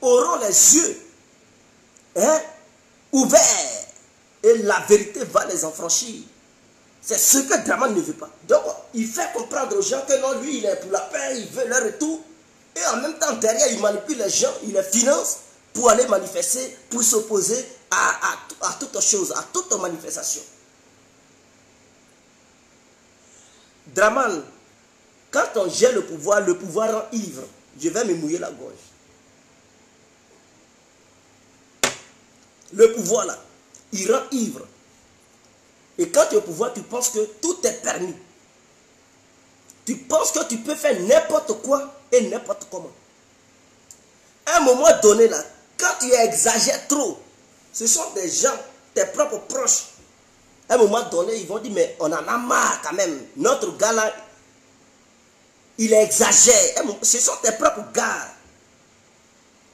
auront les yeux ouverts. Et la vérité va les enfranchir. C'est ce que Dramane ne veut pas. Donc, il fait comprendre aux gens que non, lui, il est pour la paix, il veut leur retour. Et en même temps, derrière, il manipule les gens, il les finance pour aller manifester, pour s'opposer à toute chose, à toute manifestation. Dramane, quand on gère le pouvoir rend ivre. Je vais me mouiller la gorge. Le pouvoir là, il rend ivre. Et quand tu es au pouvoir, tu penses que tout est permis. Tu penses que tu peux faire n'importe quoi et n'importe comment. À un moment donné là, quand tu exagères trop, ce sont des gens, tes propres proches, À un moment donné, ils vont dire, mais on en a marre quand même. Notre gars là, il exagère. Ce sont tes propres gars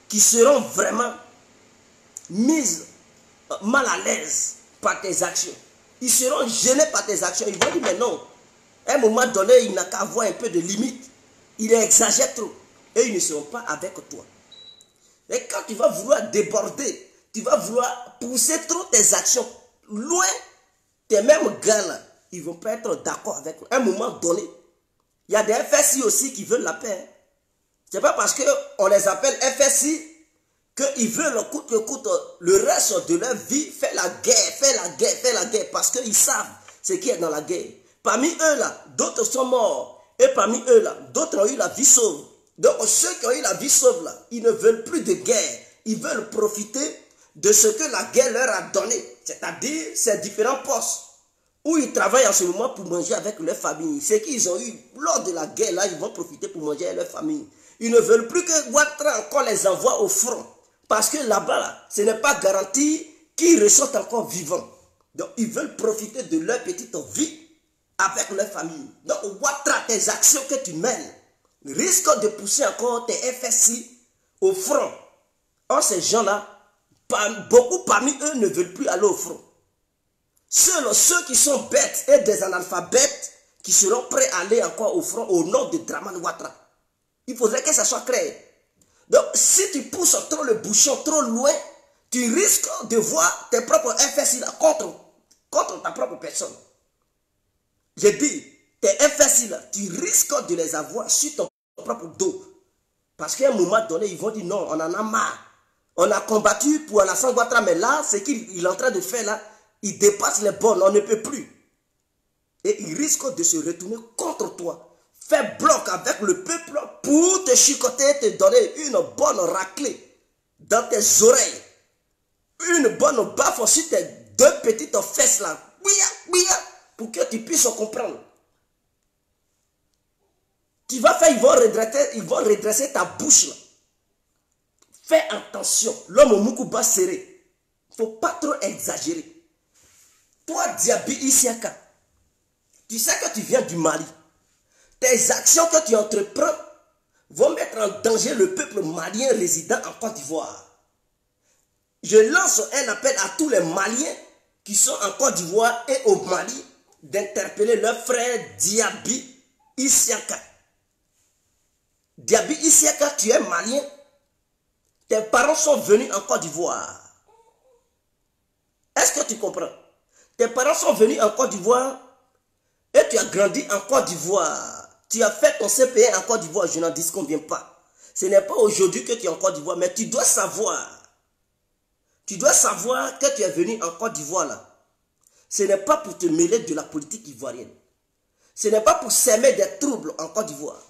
qui seront vraiment mis mal à l'aise par tes actions. Ils seront gênés par tes actions. Ils vont dire, mais non. À un moment donné, il n'a qu'à avoir un peu de limite. Il exagère trop. Et ils ne seront pas avec toi. Et quand tu vas vouloir déborder, tu vas vouloir pousser trop tes actions loin, tes mêmes gars là, ils ne vont pas être d'accord avec toi. À un moment donné, il y a des FSI aussi qui veulent la paix. Ce n'est pas parce qu'on les appelle FSI qu'ils veulent coûte que coûte le reste de leur vie faire la guerre, faire la guerre, parce qu'ils savent ce qui est dans la guerre. Parmi eux là, d'autres sont morts. Et parmi eux là, d'autres ont eu la vie sauve. Donc ceux qui ont eu la vie sauve là, ils ne veulent plus de guerre. Ils veulent profiter de ce que la guerre leur a donné. C'est-à-dire ces différents postes où ils travaillent en ce moment pour manger avec leur famille. Ce qu'ils ont eu lors de la guerre là, ils vont profiter pour manger avec leur famille. Ils ne veulent plus que Ouattara encore les envoie au front. Parce que là-bas, là, ce n'est pas garanti qu'ils ressortent encore vivants. Donc, ils veulent profiter de leur petite vie avec leur famille. Donc, Ouattara, tes actions que tu mènes risquent de pousser encore tes FSI au front. Or, ces gens-là, beaucoup parmi eux ne veulent plus aller au front. Seuls ceux qui sont bêtes et des analphabètes qui seront prêts à aller encore au front au nom de Dramane Ouattara. Il faudrait que ça soit clair. Donc, si tu pousses trop le bouchon trop loin, tu risques de voir tes propres FSI là contre ta propre personne. Je dis, tes FSI là, tu risques de les avoir sur ton propre dos. Parce qu'à un moment donné, ils vont dire non, on en a marre. On a combattu pour Alassane Ouattara, mais là, ce qu'il est en train de faire là, il dépasse les bornes, on ne peut plus. Et il risque de se retourner contre toi. Fais bloc avec le peuple pour te chicoter, te donner une bonne raclée dans tes oreilles. Une bonne baffe sur tes deux petites fesses là. Pour que tu puisses comprendre. Tu vas faire, ils vont redresser ta bouche là. Fais attention. L'homme au Moukouba serré. Il ne faut pas trop exagérer. Toi, Diaby Isiaka, tu sais que tu viens du Mali. Tes actions que tu entreprends vont mettre en danger le peuple malien résident en Côte d'Ivoire. Je lance un appel à tous les Maliens qui sont en Côte d'Ivoire et au Mali d'interpeller leur frère Diaby Isiaka. Diaby Isiaka, tu es malien. Tes parents sont venus en Côte d'Ivoire. Est-ce que tu comprends? Tes parents sont venus en Côte d'Ivoire et tu as grandi en Côte d'Ivoire. Tu as fait ton CPA en Côte d'Ivoire, je n'en disconviens pas. Ce n'est pas aujourd'hui que tu es en Côte d'Ivoire, mais tu dois savoir. Tu dois savoir que tu es venu en Côte d'Ivoire là. Ce n'est pas pour te mêler de la politique ivoirienne. Ce n'est pas pour s'aimer des troubles en Côte d'Ivoire.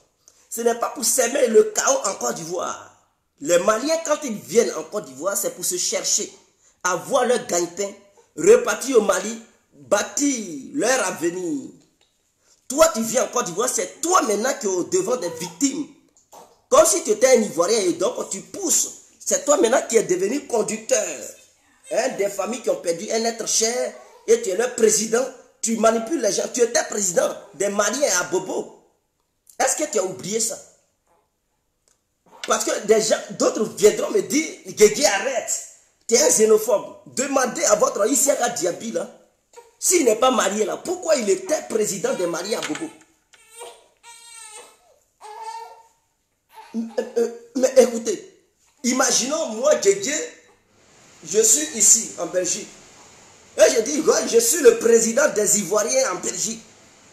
Ce n'est pas pour s'aimer le chaos en Côte d'Ivoire. Les Maliens, quand ils viennent en Côte d'Ivoire, c'est pour se chercher, avoir leur gagne-pain, repartir au Mali, bâtir leur avenir. Toi, tu viens en Côte d'Ivoire, c'est toi maintenant qui es au devant des victimes. Comme si tu étais un Ivoirien et donc tu pousses. C'est toi maintenant qui es devenu conducteur. Des familles qui ont perdu un être cher et tu es leur président. Tu manipules les gens. Tu étais président des Maliens à Bobo. Est-ce que tu as oublié ça? Parce que d'autres viendront me dire, Guégué, arrête. Tu es un xénophobe. Demandez à votre Isiaka Diaby là. S'il n'est pas marié là, pourquoi il était président des Maliens à Bobo? Mais écoutez, imaginons moi, Djedje, je suis ici en Belgique. Et je dis, je suis le président des Ivoiriens en Belgique.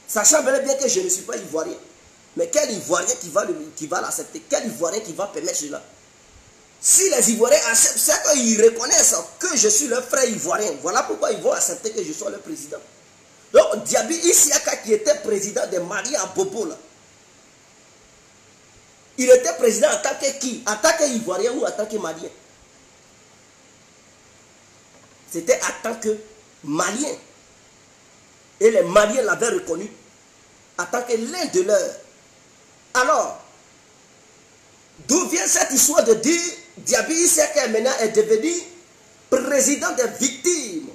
Sachant bien que je ne suis pas Ivoirien. Mais quel Ivoirien qui va l'accepter? Quel Ivoirien qui va permettre cela? Si les Ivoiriens acceptent, c'est qu'ils reconnaissent que je suis leur frère ivoirien. Voilà pourquoi ils vont accepter que je sois le président. Donc, Diaby Isiaka, qui était président des Maliens à Bobo, là, il était président en tant que qui? En tant qu'Ivoirien ou en tant que Malien? C'était en tant que Malien. Et les Maliens l'avaient reconnu en tant que l'un de leurs. Alors, d'où vient cette histoire de dire Diaby Isiaka maintenant est devenu président des victimes?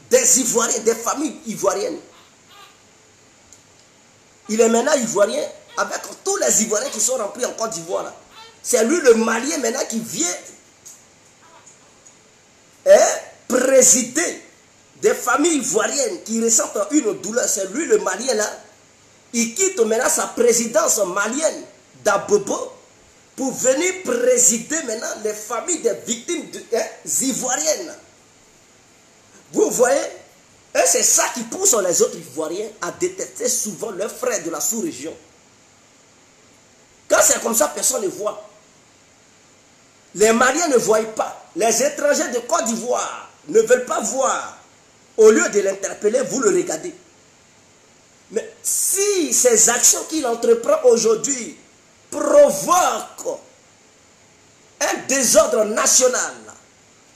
des Ivoiriens, des familles ivoiriennes. Il est maintenant ivoirien avec tous les Ivoiriens qui sont remplis en Côte d'Ivoire. C'est lui le Malien maintenant qui vient présider des familles ivoiriennes qui ressentent une douleur. C'est lui le Malien là. Il quitte maintenant sa présidence malienne d'Abobo pour venir présider maintenant les familles des victimes ivoiriennes. Vous voyez, et c'est ça qui pousse les autres Ivoiriens à détester souvent leurs frères de la sous-région. Quand c'est comme ça, personne ne voit. Les Maliens ne voient pas. Les étrangers de Côte d'Ivoire ne veulent pas voir. Au lieu de l'interpeller, vous le regardez. Mais si ces actions qu'il entreprend aujourd'hui provoquent un désordre national,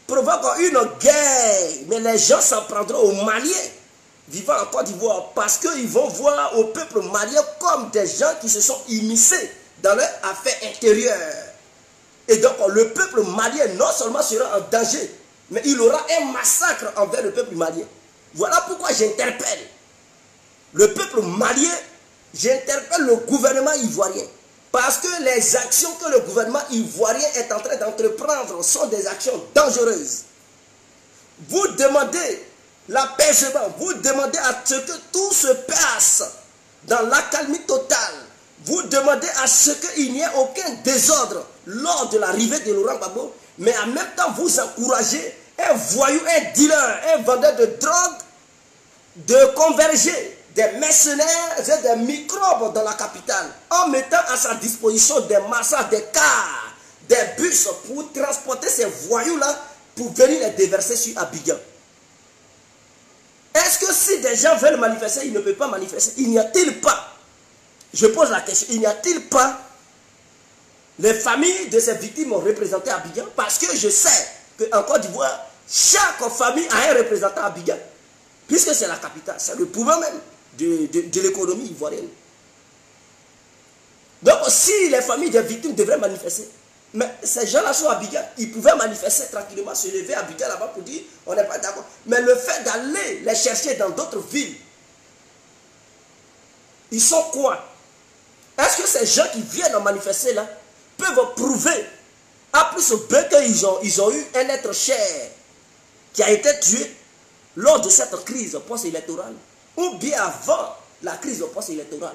provoquent une guerre, mais les gens s'en prendront aux Maliens vivant en Côte d'Ivoire parce qu'ils vont voir au peuple malien comme des gens qui se sont immiscés dans leurs affaires intérieures. Et donc le peuple malien non seulement sera en danger, mais il aura un massacre envers le peuple malien. Voilà pourquoi j'interpelle le peuple malien, j'interpelle le gouvernement ivoirien. Parce que les actions que le gouvernement ivoirien est en train d'entreprendre sont des actions dangereuses. Vous demandez l'apaisement, vous demandez à ce que tout se passe dans l'accalmie totale. Vous demandez à ce qu'il n'y ait aucun désordre lors de l'arrivée de Laurent Gbagbo, mais en même temps vous encouragez un voyou, un dealer, un vendeur de drogue de converger des mercenaires et des microbes dans la capitale en mettant à sa disposition des massas, des cars, des bus pour transporter ces voyous-là pour venir les déverser sur Abidjan. Est-ce que si des gens veulent manifester, ils ne peuvent pas manifester? Il n'y a-t-il pas, je pose la question, il n'y a-t-il pas les familles de ces victimes ont représenté Abidjan? Parce que je sais qu'en Côte d'Ivoire, chaque famille a un représentant à Abidjan. Puisque c'est la capitale, c'est le pouvoir même de l'économie ivoirienne. Donc si les familles des victimes devraient manifester, mais ces gens-là sont à Abidjan, ils pouvaient manifester tranquillement, se lever à Abidjan là-bas pour dire on n'est pas d'accord. Mais le fait d'aller les chercher dans d'autres villes, ils sont quoi? Est-ce que ces gens qui viennent manifester là peuvent prouver à plus B qu'ils ont eu un être cher qui a été tué lors de cette crise post-électorale ou bien avant la crise post-électorale?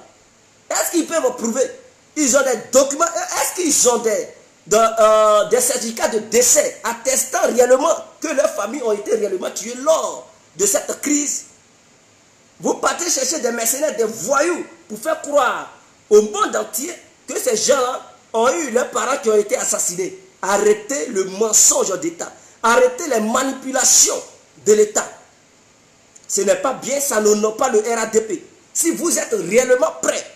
Est-ce qu'ils peuvent prouver? Ils ont des documents? Est-ce qu'ils ont des certificats de décès attestant réellement que leurs familles ont été réellement tuées lors de cette crise? Vous partez chercher des mercenaires, des voyous pour faire croire au monde entier que ces gens-là ont eu leurs parents qui ont été assassinés. Arrêtez le mensonge d'État. Arrêtez les manipulations de l'État. Ce n'est pas bien, ça n'honore pas le RADP. Si vous êtes réellement prêt,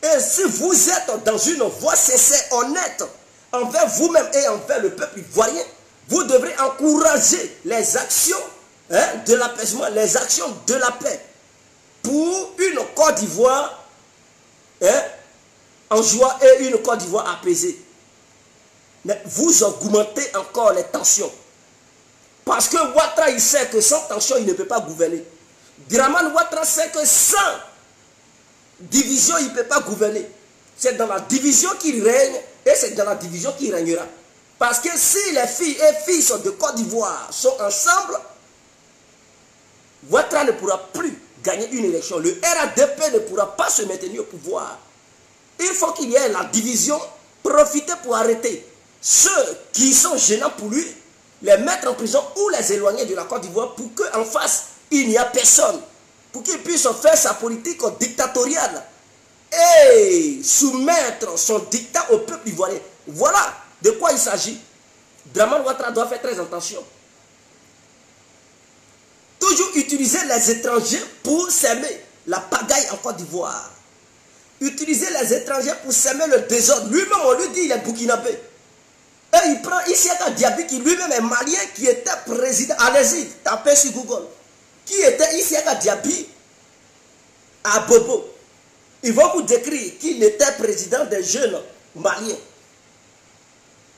et si vous êtes dans une voie sincère, honnête, envers vous-même et envers le peuple ivoirien, vous devrez encourager les actions de l'apaisement, les actions de la paix, pour une Côte d'Ivoire en joie et une Côte d'Ivoire apaisée. Mais vous augmentez encore les tensions. Parce que Ouattara, il sait que sans tension, il ne peut pas gouverner. Dramane Ouattara sait que sans division, il ne peut pas gouverner. C'est dans la division qu'il règne et c'est dans la division qu'il régnera. Parce que si les filles et fils de Côte d'Ivoire sont ensemble, Ouattara ne pourra plus gagner une élection. Le RADP ne pourra pas se maintenir au pouvoir. Il faut qu'il y ait la division, profiter pour arrêter ceux qui sont gênants pour lui, les mettre en prison ou les éloigner de la Côte d'Ivoire pour qu'en face, il n'y a personne. Pour qu'il puisse faire sa politique dictatoriale et soumettre son dictat au peuple ivoirien. Voilà de quoi il s'agit. Dramane Ouattara doit faire très attention. Toujours utiliser les étrangers pour s'aimer la pagaille en Côte d'Ivoire. Utiliser les étrangers pour s'aimer le désordre. Lui-même, on lui dit il est burkinabé. Et il prend Isiaka Diaby, qui lui-même est malien, qui était président. Allez-y, tapez sur Google. Qui était Isiaka Diaby à Bobo. Ils vont vous décrire qu'il était président des jeunes maliens.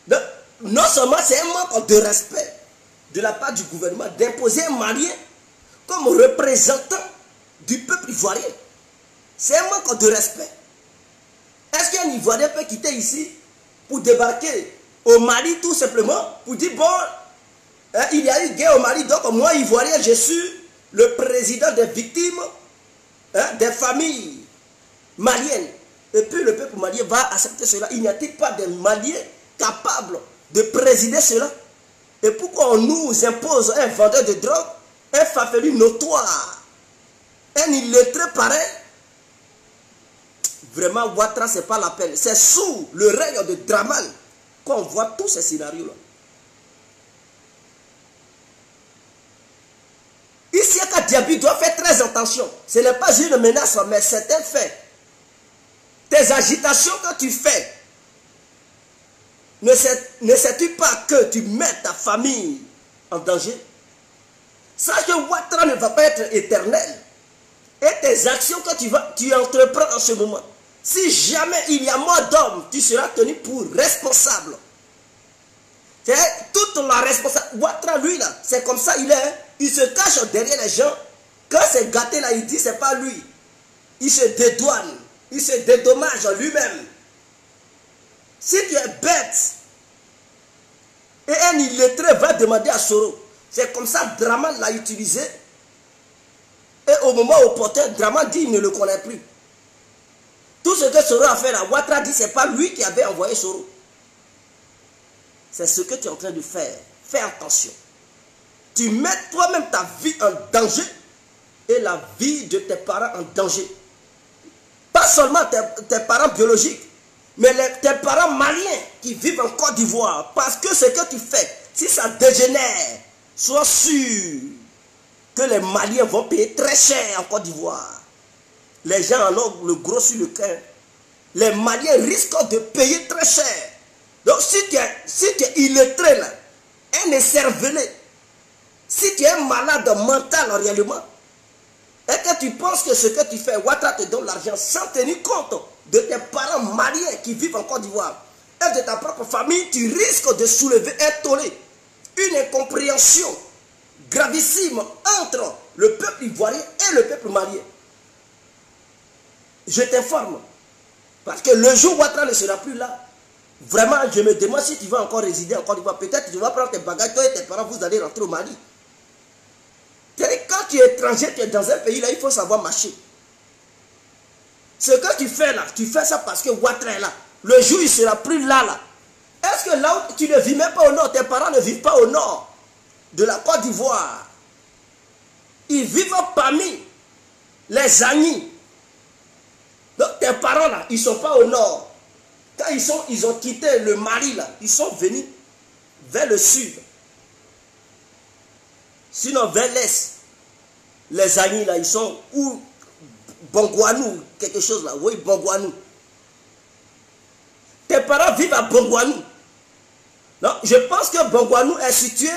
Donc, non seulement c'est un manque de respect de la part du gouvernement d'imposer un malien comme représentant du peuple ivoirien. C'est un manque de respect. Est-ce qu'un Ivoirien peut quitter ici pour débarquer au Mali tout simplement pour dire bon, hein, il y a eu guerre au Mali, donc moi Ivoirien je suis le président des victimes, hein, des familles maliennes. Et puis le peuple malien va accepter cela. Il n'y a-t-il pas de Maliens capables de présider cela? Et pourquoi on nous impose un vendeur de drogue, un fafelu notoire, un illettré pareil? Vraiment, Ouattara, ce n'est pas la peine. C'est sous le règne de Draman qu'on voit tous ces scénarios-là. Ici, Diaby doit faire très attention. Ce n'est pas une menace, mais c'est un fait. Tes agitations que tu fais, ne sais-tu pas que tu mets ta famille en danger? Sache que Ouattara ne va pas être éternel. Et tes actions que tu entreprends en ce moment, si jamais il y a mort d'homme, tu seras tenu pour responsable. C'est toute la responsabilité. Ouattara, lui, là, c'est comme ça, il est. Il se cache derrière les gens. Quand c'est gâté, là, il dit, c'est pas lui. Il se dédouane. Il se dédommage lui-même. Si tu es bête, et un illettré va demander à Soro, c'est comme ça Draman l'a utilisé. Et au moment opportun, Draman dit, il ne le connaît plus. Tout ce que Soro a fait là, Ouattara dit, c'est pas lui qui avait envoyé Soro. C'est ce que tu es en train de faire. Fais attention. Tu mets toi-même ta vie en danger et la vie de tes parents en danger. Pas seulement tes parents biologiques, mais tes parents maliens qui vivent en Côte d'Ivoire. Parce que ce que tu fais, si ça dégénère, sois sûr que les Maliens vont payer très cher en Côte d'Ivoire. Les gens en ont le gros sur le cœur. Les Maliens risquent de payer très cher. Donc si tu es illettré là, un écervelé, si tu es malade mental réellement, et que tu penses que ce que tu fais, Ouattara te donne l'argent sans tenir compte de tes parents maliens qui vivent en Côte d'Ivoire et de ta propre famille, tu risques de soulever un tollé, une incompréhension gravissime entre le peuple ivoirien et le peuple malien. Je t'informe, parce que le jour où Ouattara ne sera plus là, vraiment, je me demande si tu vas encore résider en Côte d'Ivoire. Peut-être que tu vas prendre tes bagages, toi et tes parents, vous allez rentrer au Mali. Quand tu es étranger, tu es dans un pays là, il faut savoir marcher. Ce que tu fais là, tu fais ça parce que Ouattara est là. Le jour où il ne sera plus là. Est-ce que là où tu ne vis même pas au nord, tes parents ne vivent pas au nord de la Côte d'Ivoire? Ils vivent parmi les Agnis. Donc tes parents là, ils ne sont pas au nord. Quand ils ont quitté le Mali là, ils sont venus vers le sud. Sinon vers l'est, les Agnis là, ils sont où? Bongouanou, quelque chose là. Oui, Bongouanou. Tes parents vivent à Bongouanou. Non, je pense que Bongouanou est situé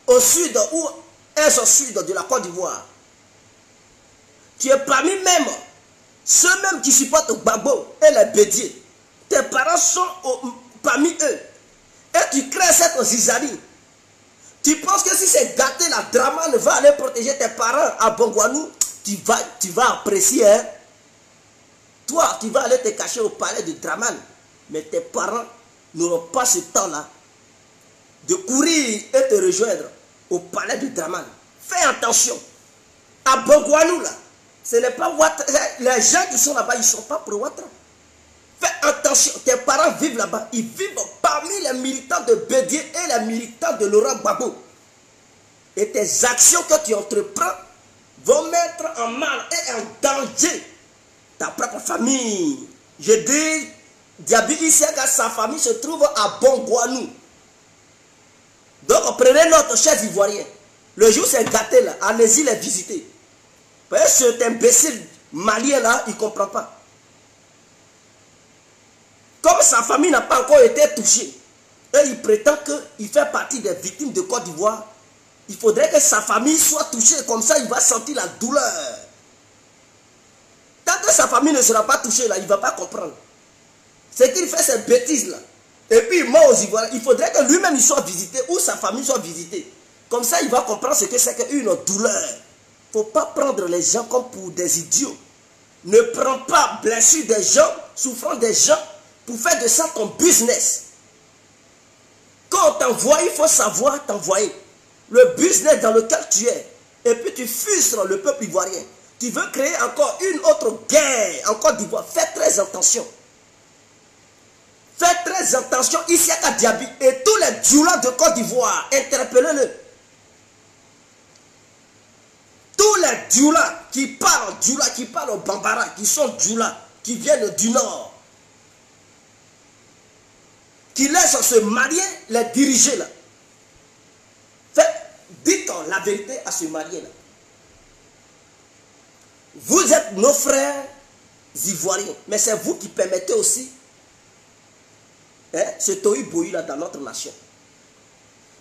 au sud ou est au sud de la Côte d'Ivoire. Tu es parmi même ceux-mêmes qui supportent Gbagbo et les Bédiers. Tes parents sont parmi eux. Et tu crées cette zizanie. Tu penses que si c'est gâté, la Draman va aller protéger tes parents à Bongouanou, tu vas apprécier. Hein? Toi, tu vas aller te cacher au palais de Draman. Mais tes parents n'auront pas ce temps-là de courir et te rejoindre au palais de Draman. Fais attention. À Bongouanou, là, ce n'est pas Ouattara. Les gens qui sont là-bas, ils ne sont pas pour Ouattara. Fais attention. Tes parents vivent là-bas. Ils vivent parmi les militants de Bédier et les militants de Laurent Gbagbo. Et tes actions que tu entreprends vont mettre en mal et en danger ta propre famille. Je dis, Diaby Issaga, sa famille se trouve à Bongouanou. Donc prenez notre chers Ivoiriens. Le jour c'est gâté là, allez-y les visiter. Parce que cet imbécile malien là, il ne comprend pas. Comme sa famille n'a pas encore été touchée, et il prétend qu'il fait partie des victimes de Côte d'Ivoire, il faudrait que sa famille soit touchée, comme ça il va sentir la douleur. Tant que sa famille ne sera pas touchée là, il ne va pas comprendre. C'est qu'il fait ces bêtises là. Et puis il ment aux Ivoiriens. Il faudrait que lui-même il soit visité ou sa famille soit visitée. Comme ça il va comprendre ce que c'est qu'une douleur. ne faut pas prendre les gens comme pour des idiots. Ne prends pas blessure des gens, souffrance des gens, pour faire de ça ton business. Quand on t'envoie, il faut savoir t'envoyer. Le business dans lequel tu es. Et puis tu frustres le peuple ivoirien. Tu veux créer encore une autre guerre en Côte d'Ivoire. Fais très attention. Faites très attention, Isiaka Diaby et tous les djoulas de Côte d'Ivoire, interpellez-le. Tous les djoulas qui parlent au Bambara, qui sont djoulas, qui viennent du Nord, qui laissent se marier, les diriger là. Dites la vérité à ce marié là. Vous êtes nos frères ivoiriens, mais c'est vous qui permettez aussi ce tohu-bohu là dans notre nation.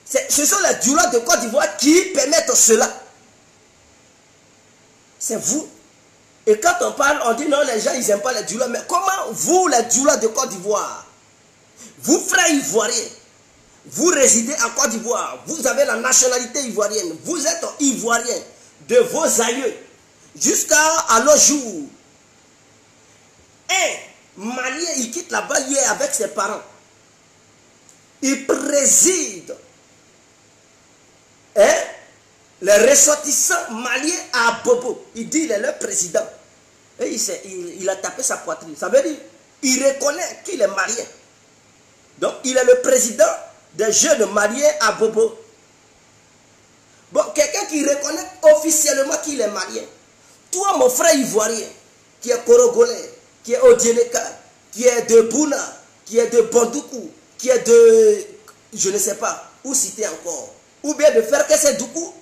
Ce sont les djoulas de Côte d'Ivoire qui permettent cela. C'est vous. Et quand on parle, on dit non, les gens ils n'aiment pas les djoulas. Mais comment vous, les djoulas de Côte d'Ivoire, vous frères ivoiriens, vous résidez en Côte d'Ivoire, vous avez la nationalité ivoirienne, vous êtes ivoirien de vos aïeux jusqu'à l'autre jour. Et Malien, il quitte là-bas hier avec ses parents. Il préside les ressortissants maliens à Bobo. Il dit il est le président. Et il a tapé sa poitrine. Ça veut dire il reconnaît qu'il est malien. Donc il est le président des jeunes maliens à Bobo. Bon, quelqu'un qui reconnaît officiellement qu'il est malien. Toi, mon frère ivoirien, qui est Korogolais, qui est Odieneka, qui est de Bouna, qui est de Bondoukou, qui est de, je ne sais pas, où citer encore, ou bien de faire que c'est Doukou,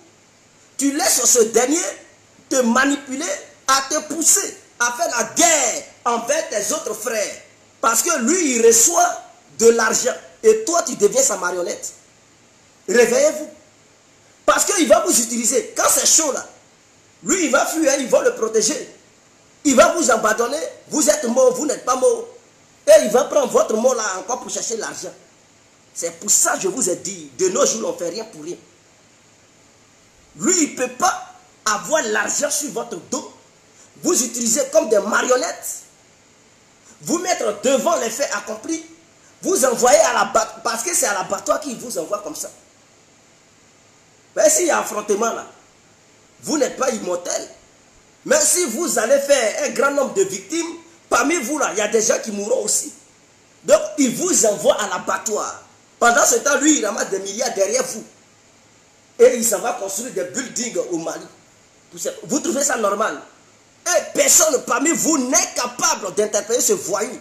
tu laisses ce dernier te manipuler, à te pousser, à faire la guerre envers tes autres frères. Parce que lui, il reçoit de l'argent, et toi, tu deviens sa marionnette. Réveillez-vous. Parce qu'il va vous utiliser. Quand c'est chaud là, lui, il va fuir, il va le protéger. Il va vous abandonner, vous êtes mort, vous n'êtes pas mort. Et il va prendre votre mort là encore pour chercher l'argent. C'est pour ça que je vous ai dit, de nos jours, on ne fait rien pour rien. Lui, il ne peut pas avoir l'argent sur votre dos, vous utiliser comme des marionnettes, vous mettre devant les faits accomplis, vous envoyer à l'abattoir, parce que c'est à l'abattoir qu'il vous envoie comme ça. Mais s'il y a affrontement là, vous n'êtes pas immortel. Mais si vous allez faire un grand nombre de victimes, parmi vous là, il y a des gens qui mourront aussi. Donc, il vous envoie à l'abattoir. Pendant ce temps, lui, il ramasse des milliards derrière vous. Et il s'en va construire des buildings au Mali. Vous trouvez ça normal? Et personne parmi vous n'est capable d'interpeller ce voyou.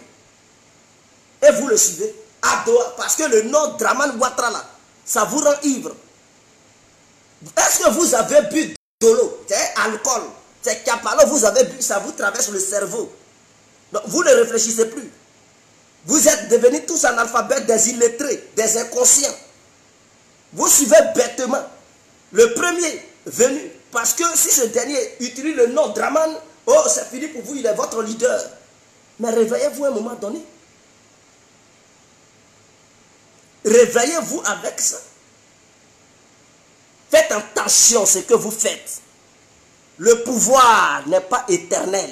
Et vous le suivez à Doha. Parce que le nom Draman Ouattara là, ça vous rend ivre. Est-ce que vous avez bu de l'eau? C'est alcool. C'est capalo, vous avez bu, ça vous traverse le cerveau. Donc vous ne réfléchissez plus. Vous êtes devenus tous analphabètes, des illettrés, des inconscients. Vous suivez bêtement le premier venu. Parce que si ce dernier utilise le nom Draman, oh c'est fini pour vous, il est votre leader. Mais réveillez-vous à un moment donné. Réveillez-vous avec ça. Faites attention à ce que vous faites. Le pouvoir n'est pas éternel.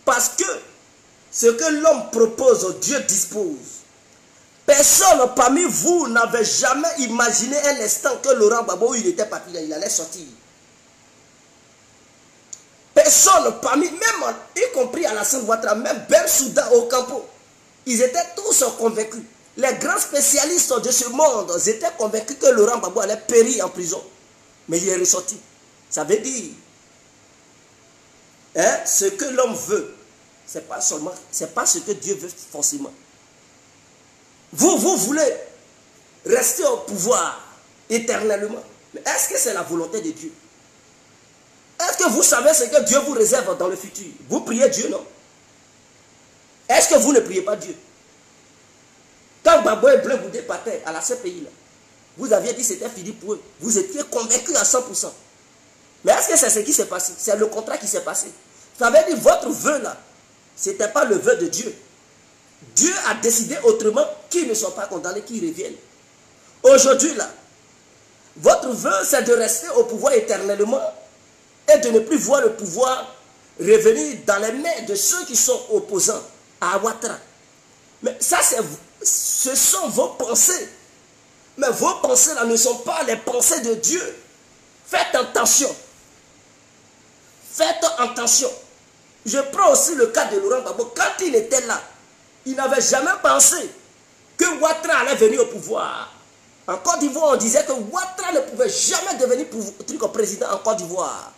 Parce que ce que l'homme propose, Dieu dispose. Personne parmi vous n'avait jamais imaginé un instant que Laurent Gbagbo, il était parti, il allait sortir. Personne parmi, même y compris Alassane Ouattara, même Ben Souda au Campo, ils étaient tous convaincus. Les grands spécialistes de ce monde étaient convaincus que Laurent Gbagbo allait périr en prison. Mais il est ressorti. Ça veut dire, ce que l'homme veut, c'est pas seulement, c'est pas ce que Dieu veut forcément. Vous voulez rester au pouvoir éternellement. Mais est-ce que c'est la volonté de Dieu? Est-ce que vous savez ce que Dieu vous réserve dans le futur? Vous priez Dieu, non? Est-ce que vous ne priez pas Dieu? Quand Gbagbo et Blin Boudé partaient à la CPI, là, vous aviez dit que c'était fini pour eux. Vous étiez convaincus à 100%. Mais est-ce que c'est ce qui s'est passé? C'est le contrat qui s'est passé. Ça veut dire votre vœu là, ce n'était pas le vœu de Dieu. Dieu a décidé autrement qu'ils ne sont pas condamnés, qu'ils reviennent. Aujourd'hui là, Votre vœu, c'est de rester au pouvoir éternellement et de ne plus voir le pouvoir revenir dans les mains de ceux qui sont opposants à Ouattara. Mais ça, ce sont vos pensées. Mais vos pensées là ne sont pas les pensées de Dieu. Faites attention. Faites attention. Je prends aussi le cas de Laurent Gbagbo. Quand il était là, il n'avait jamais pensé que Ouattara allait venir au pouvoir. En Côte d'Ivoire, on disait que Ouattara ne pouvait jamais devenir président en Côte d'Ivoire.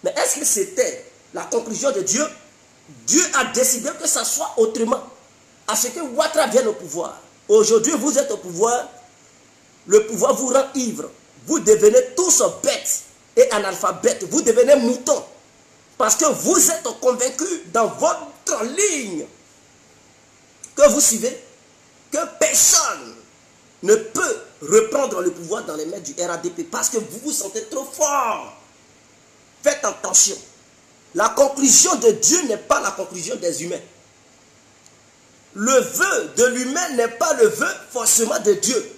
Mais est-ce que c'était la conclusion de Dieu? Dieu a décidé que ça soit autrement. À ce que Ouattara vienne au pouvoir. Aujourd'hui, vous êtes au pouvoir. Le pouvoir vous rend ivre. Vous devenez tous bêtes et analphabètes. Vous devenez moutons. Parce que vous êtes convaincus dans votre ligne que vous suivez que personne ne peut reprendre le pouvoir dans les mains du RADP parce que vous vous sentez trop fort. Faites attention. La conclusion de Dieu n'est pas la conclusion des humains. Le vœu de l'humain n'est pas le vœu forcément de Dieu.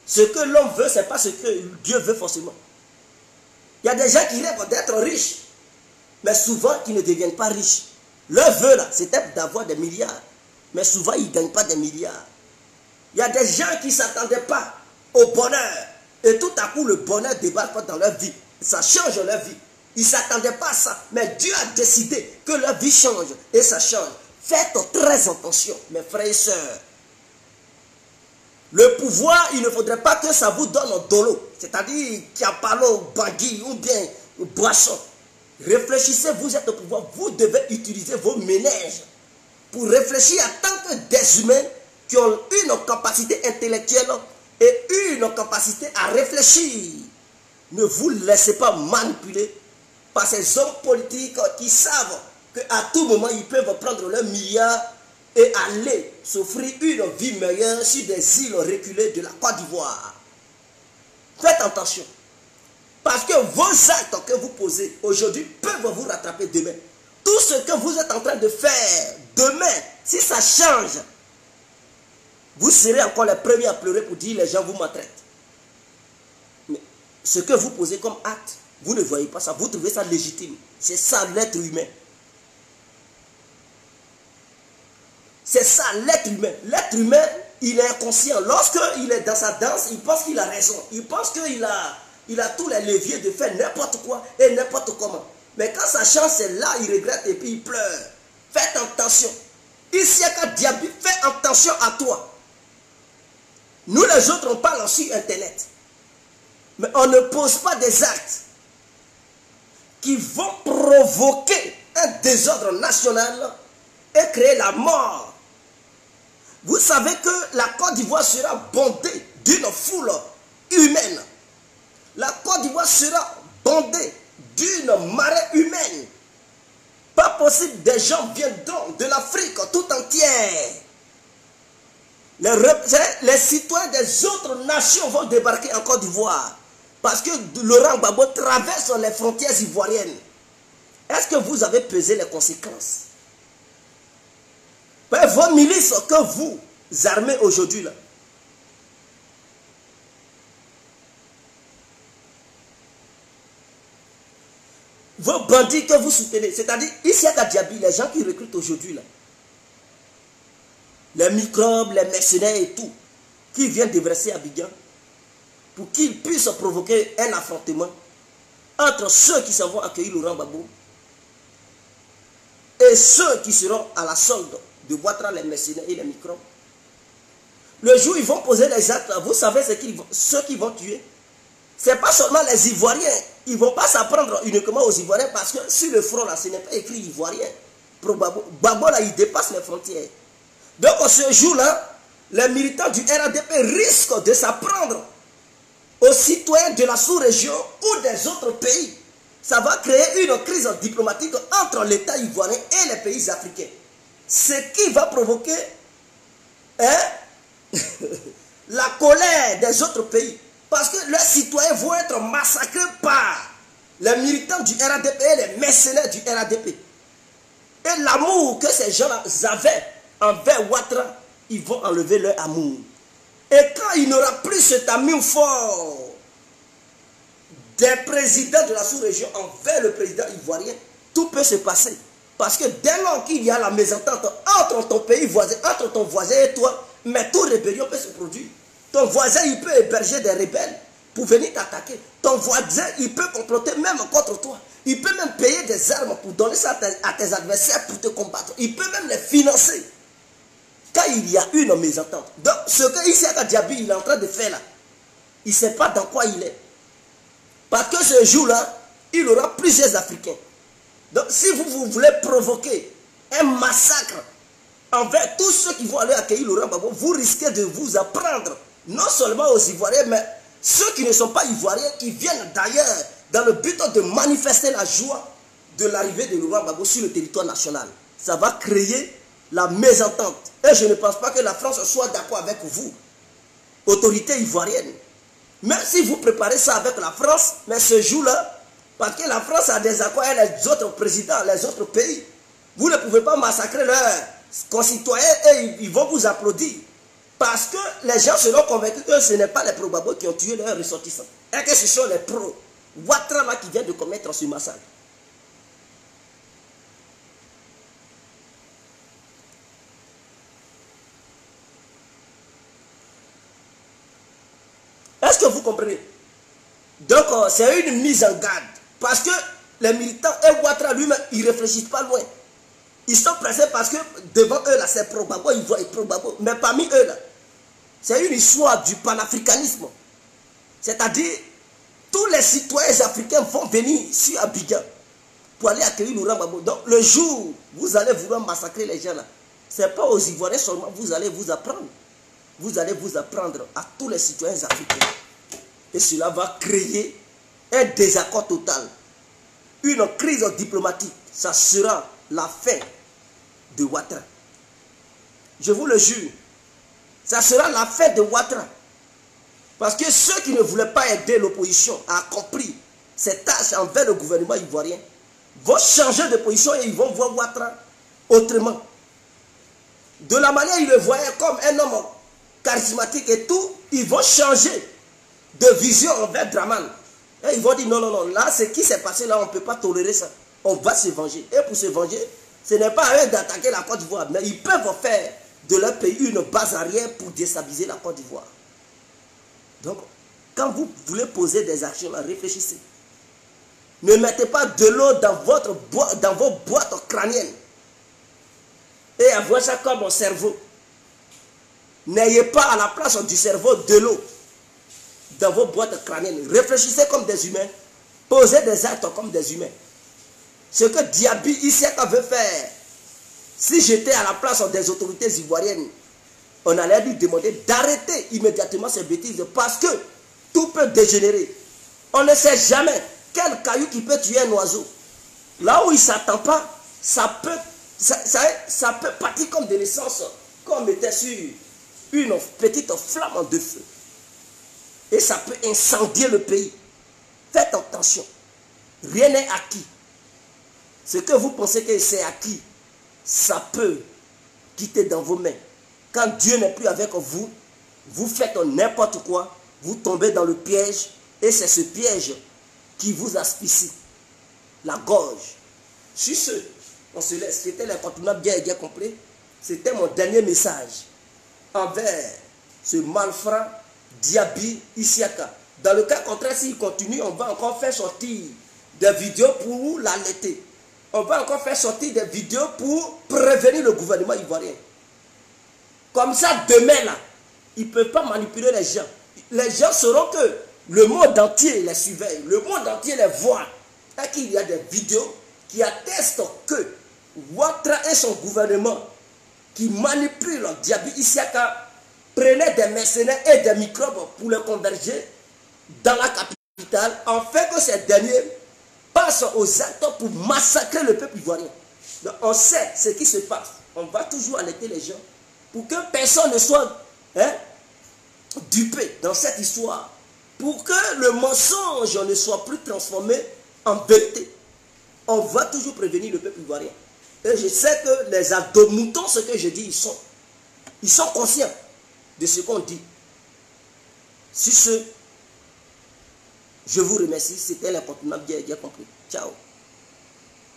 Ce que l'homme veut, ce n'est pas ce que Dieu veut forcément. Il y a des gens qui rêvent d'être riches, mais souvent qui ne deviennent pas riches. Leur vœu là, c'était d'avoir des milliards, mais souvent ils ne gagnent pas des milliards. Il y a des gens qui ne s'attendaient pas au bonheur, et tout à coup le bonheur débarque dans leur vie. Ça change leur vie. Ils ne s'attendaient pas à ça, mais Dieu a décidé que leur vie change, et ça change. Faites très attention, mes frères et sœurs. Le pouvoir, il ne faudrait pas que ça vous donne un dolo, c'est-à-dire qu'il y a parlé bagui ou bien boisson. Réfléchissez, vous êtes au pouvoir, vous devez utiliser vos ménages pour réfléchir en tant que des humains qui ont une capacité intellectuelle et une capacité à réfléchir. Ne vous laissez pas manipuler par ces hommes politiques qui savent qu'à tout moment, ils peuvent prendre leurs milliards et aller s'offrir une vie meilleure sur des îles reculées de la Côte d'Ivoire. Faites attention. Parce que vos actes que vous posez aujourd'hui peuvent vous rattraper demain. Tout ce que vous êtes en train de faire demain, si ça change, vous serez encore les premiers à pleurer pour dire les gens vous maltraitent. Mais ce que vous posez comme acte, vous ne voyez pas ça, vous trouvez ça légitime. C'est ça l'être humain. C'est ça l'être humain. L'être humain, il est inconscient. Lorsqu'il est dans sa danse, il pense qu'il a raison. Il pense qu'il a tous les leviers de faire n'importe quoi et n'importe comment. Mais quand ça change, c'est là, il regrette et puis il pleure. Faites attention. Ici, à Diaby, fais attention à toi. Nous les autres, on parle sur Internet. Mais on ne pose pas des actes qui vont provoquer un désordre national et créer la mort. Vous savez que la Côte d'Ivoire sera bondée d'une foule humaine. La Côte d'Ivoire sera bondée d'une marée humaine. Pas possible, des gens viendront de l'Afrique tout entière. Les citoyens des autres nations vont débarquer en Côte d'Ivoire. Parce que Laurent Gbagbo traverse les frontières ivoiriennes. Est-ce que vous avez pesé les conséquences? Vos milices que vous armez aujourd'hui là, vos bandits que vous soutenez, c'est-à-dire ici à Diaby, les gens qui recrutent aujourd'hui là, les microbes, les mercenaires et tout, qui viennent déverser à Abidjan, pour qu'ils puissent provoquer un affrontement entre ceux qui s'en vont accueillir Laurent Gbagbo et ceux qui seront à la solde de Ouattara, les mercenaires et les microbes. Le jour où ils vont poser les actes, vous savez ceux qui vont tuer. Ce n'est pas seulement les Ivoiriens. Ils ne vont pas s'apprendre uniquement aux Ivoiriens parce que sur le front, là, ce n'est pas écrit Ivoirien. Gbagbo, là, il dépasse les frontières. Donc, ce jour-là, les militants du RADP risquent de s'apprendre aux citoyens de la sous-région ou des autres pays. Ça va créer une crise diplomatique entre l'État ivoirien et les pays africains. Ce qui va provoquer la colère des autres pays. Parce que leurs citoyens vont être massacrés par les militants du RADP et les mercenaires du RADP. Et l'amour que ces gens-là avaient envers Ouattara, ils vont enlever leur amour. Et quand il n'aura plus cet amour fort des présidents de la sous-région envers le président ivoirien, tout peut se passer. Parce que dès lors qu'il y a la mésentente entre ton pays voisin, entre ton voisin et toi, mais toute rébellion peut se produire. Ton voisin, il peut héberger des rebelles pour venir t'attaquer. Ton voisin, il peut comploter même contre toi. Il peut même payer des armes pour donner ça à tes adversaires pour te combattre. Il peut même les financer. Quand il y a une mésentente. Donc, ce que Isiaka Diaby il est en train de faire là, il ne sait pas dans quoi il est. Parce que ce jour-là, il aura plusieurs Africains. Donc, si vous voulez provoquer un massacre envers tous ceux qui vont aller accueillir Laurent Gbagbo, vous risquez de vous apprendre, non seulement aux Ivoiriens, mais ceux qui ne sont pas Ivoiriens, qui viennent d'ailleurs, dans le but de manifester la joie de l'arrivée de Laurent Gbagbo sur le territoire national. Ça va créer la mésentente. Et je ne pense pas que la France soit d'accord avec vous, autorité ivoirienne. Même si vous préparez ça avec la France, mais ce jour-là, parce que la France a des accords avec les autres présidents, les autres pays, vous ne pouvez pas massacrer leurs concitoyens et ils vont vous applaudir. Parce que les gens seront convaincus que ce n'est pas les pro-Gbagbo qui ont tué leurs ressortissants. Et que ce sont les pro-Ouattara là qui viennent de commettre ce massacre. Est-ce que vous comprenez? Donc, c'est une mise en garde. Parce que les militants et Ouattara lui-même, ils ne réfléchissent pas loin. Ils sont pressés parce que devant eux, là, c'est pro-Gbagbo, ils voient pro-Gbagbo. Mais parmi eux, là, c'est une histoire du panafricanisme. C'est-à-dire, tous les citoyens africains vont venir sur Abidjan pour aller accueillir Laurent Gbagbo. Donc, le jour où vous allez vouloir massacrer les gens là, ce n'est pas aux Ivoiriens seulement, vous allez vous apprendre. Vous allez vous apprendre à tous les citoyens africains. Et cela va créer un désaccord total. Une crise diplomatique. Ça sera la fin de Ouattara. Je vous le jure. Ça sera la fin de Ouattara. Parce que ceux qui ne voulaient pas aider l'opposition à accomplir ces tâches envers le gouvernement ivoirien vont changer de position et ils vont voir Ouattara autrement. De la manière ils le voyaient comme un homme charismatique et tout, ils vont changer de vision envers Draman. Et ils vont dire non, non, non, là, ce qui s'est passé là, on ne peut pas tolérer ça. On va se venger. Et pour se venger, ce n'est pas à eux d'attaquer la Côte d'Ivoire, mais ils peuvent faire de leur pays une base arrière pour déstabiliser la Côte d'Ivoire. Donc, quand vous voulez poser des actions, réfléchissez. Ne mettez pas de l'eau dans vos boîtes crâniennes et avoir ça comme un cerveau. N'ayez pas à la place du cerveau de l'eau dans vos boîtes crâniennes. Réfléchissez comme des humains. Posez des actes comme des humains. Ce que Diaby Isiaka veut faire, si j'étais à la place des autorités ivoiriennes, on allait lui demander d'arrêter immédiatement ces bêtises parce que tout peut dégénérer. On ne sait jamais quel caillou qui peut tuer un oiseau. Là où il ne s'attend pas, ça peut partir comme de l'essence, comme était sur une petite flamme de feu. Et ça peut incendier le pays. Faites attention. Rien n'est acquis. Ce que vous pensez que c'est acquis, ça peut quitter dans vos mains. Quand Dieu n'est plus avec vous, vous faites n'importe quoi, vous tombez dans le piège, et c'est ce piège qui vous asphyxie la gorge. Sur ce, on se laisse. C'était l'incontournable bien et bien complet. C'était mon dernier message envers ce malfrat Diaby Isiaka. Dans le cas contraire, s'il continue, on va encore faire sortir des vidéos pour l'alerter. On va encore faire sortir des vidéos pour prévenir le gouvernement ivoirien. Comme ça, demain, là, ils ne peuvent pas manipuler les gens. Les gens sauront que le monde entier les surveille, le monde entier les voit. Et qu'il y a des vidéos qui attestent que Ouattara et son gouvernement qui manipulent Diaby Isiaka prenaient des mercenaires et des microbes pour les converger dans la capitale, afin que ces derniers passent aux actes pour massacrer le peuple ivoirien. Donc on sait ce qui se passe. On va toujours alerter les gens pour que personne ne soit dupé dans cette histoire. Pour que le mensonge ne soit plus transformé en vérité. On va toujours prévenir le peuple ivoirien. Et je sais que les adomoutons, ce que je dis, ils sont conscients de ce qu'on dit. Si ce, Je vous remercie. C'était l'incontournable. J'ai compris. Ciao.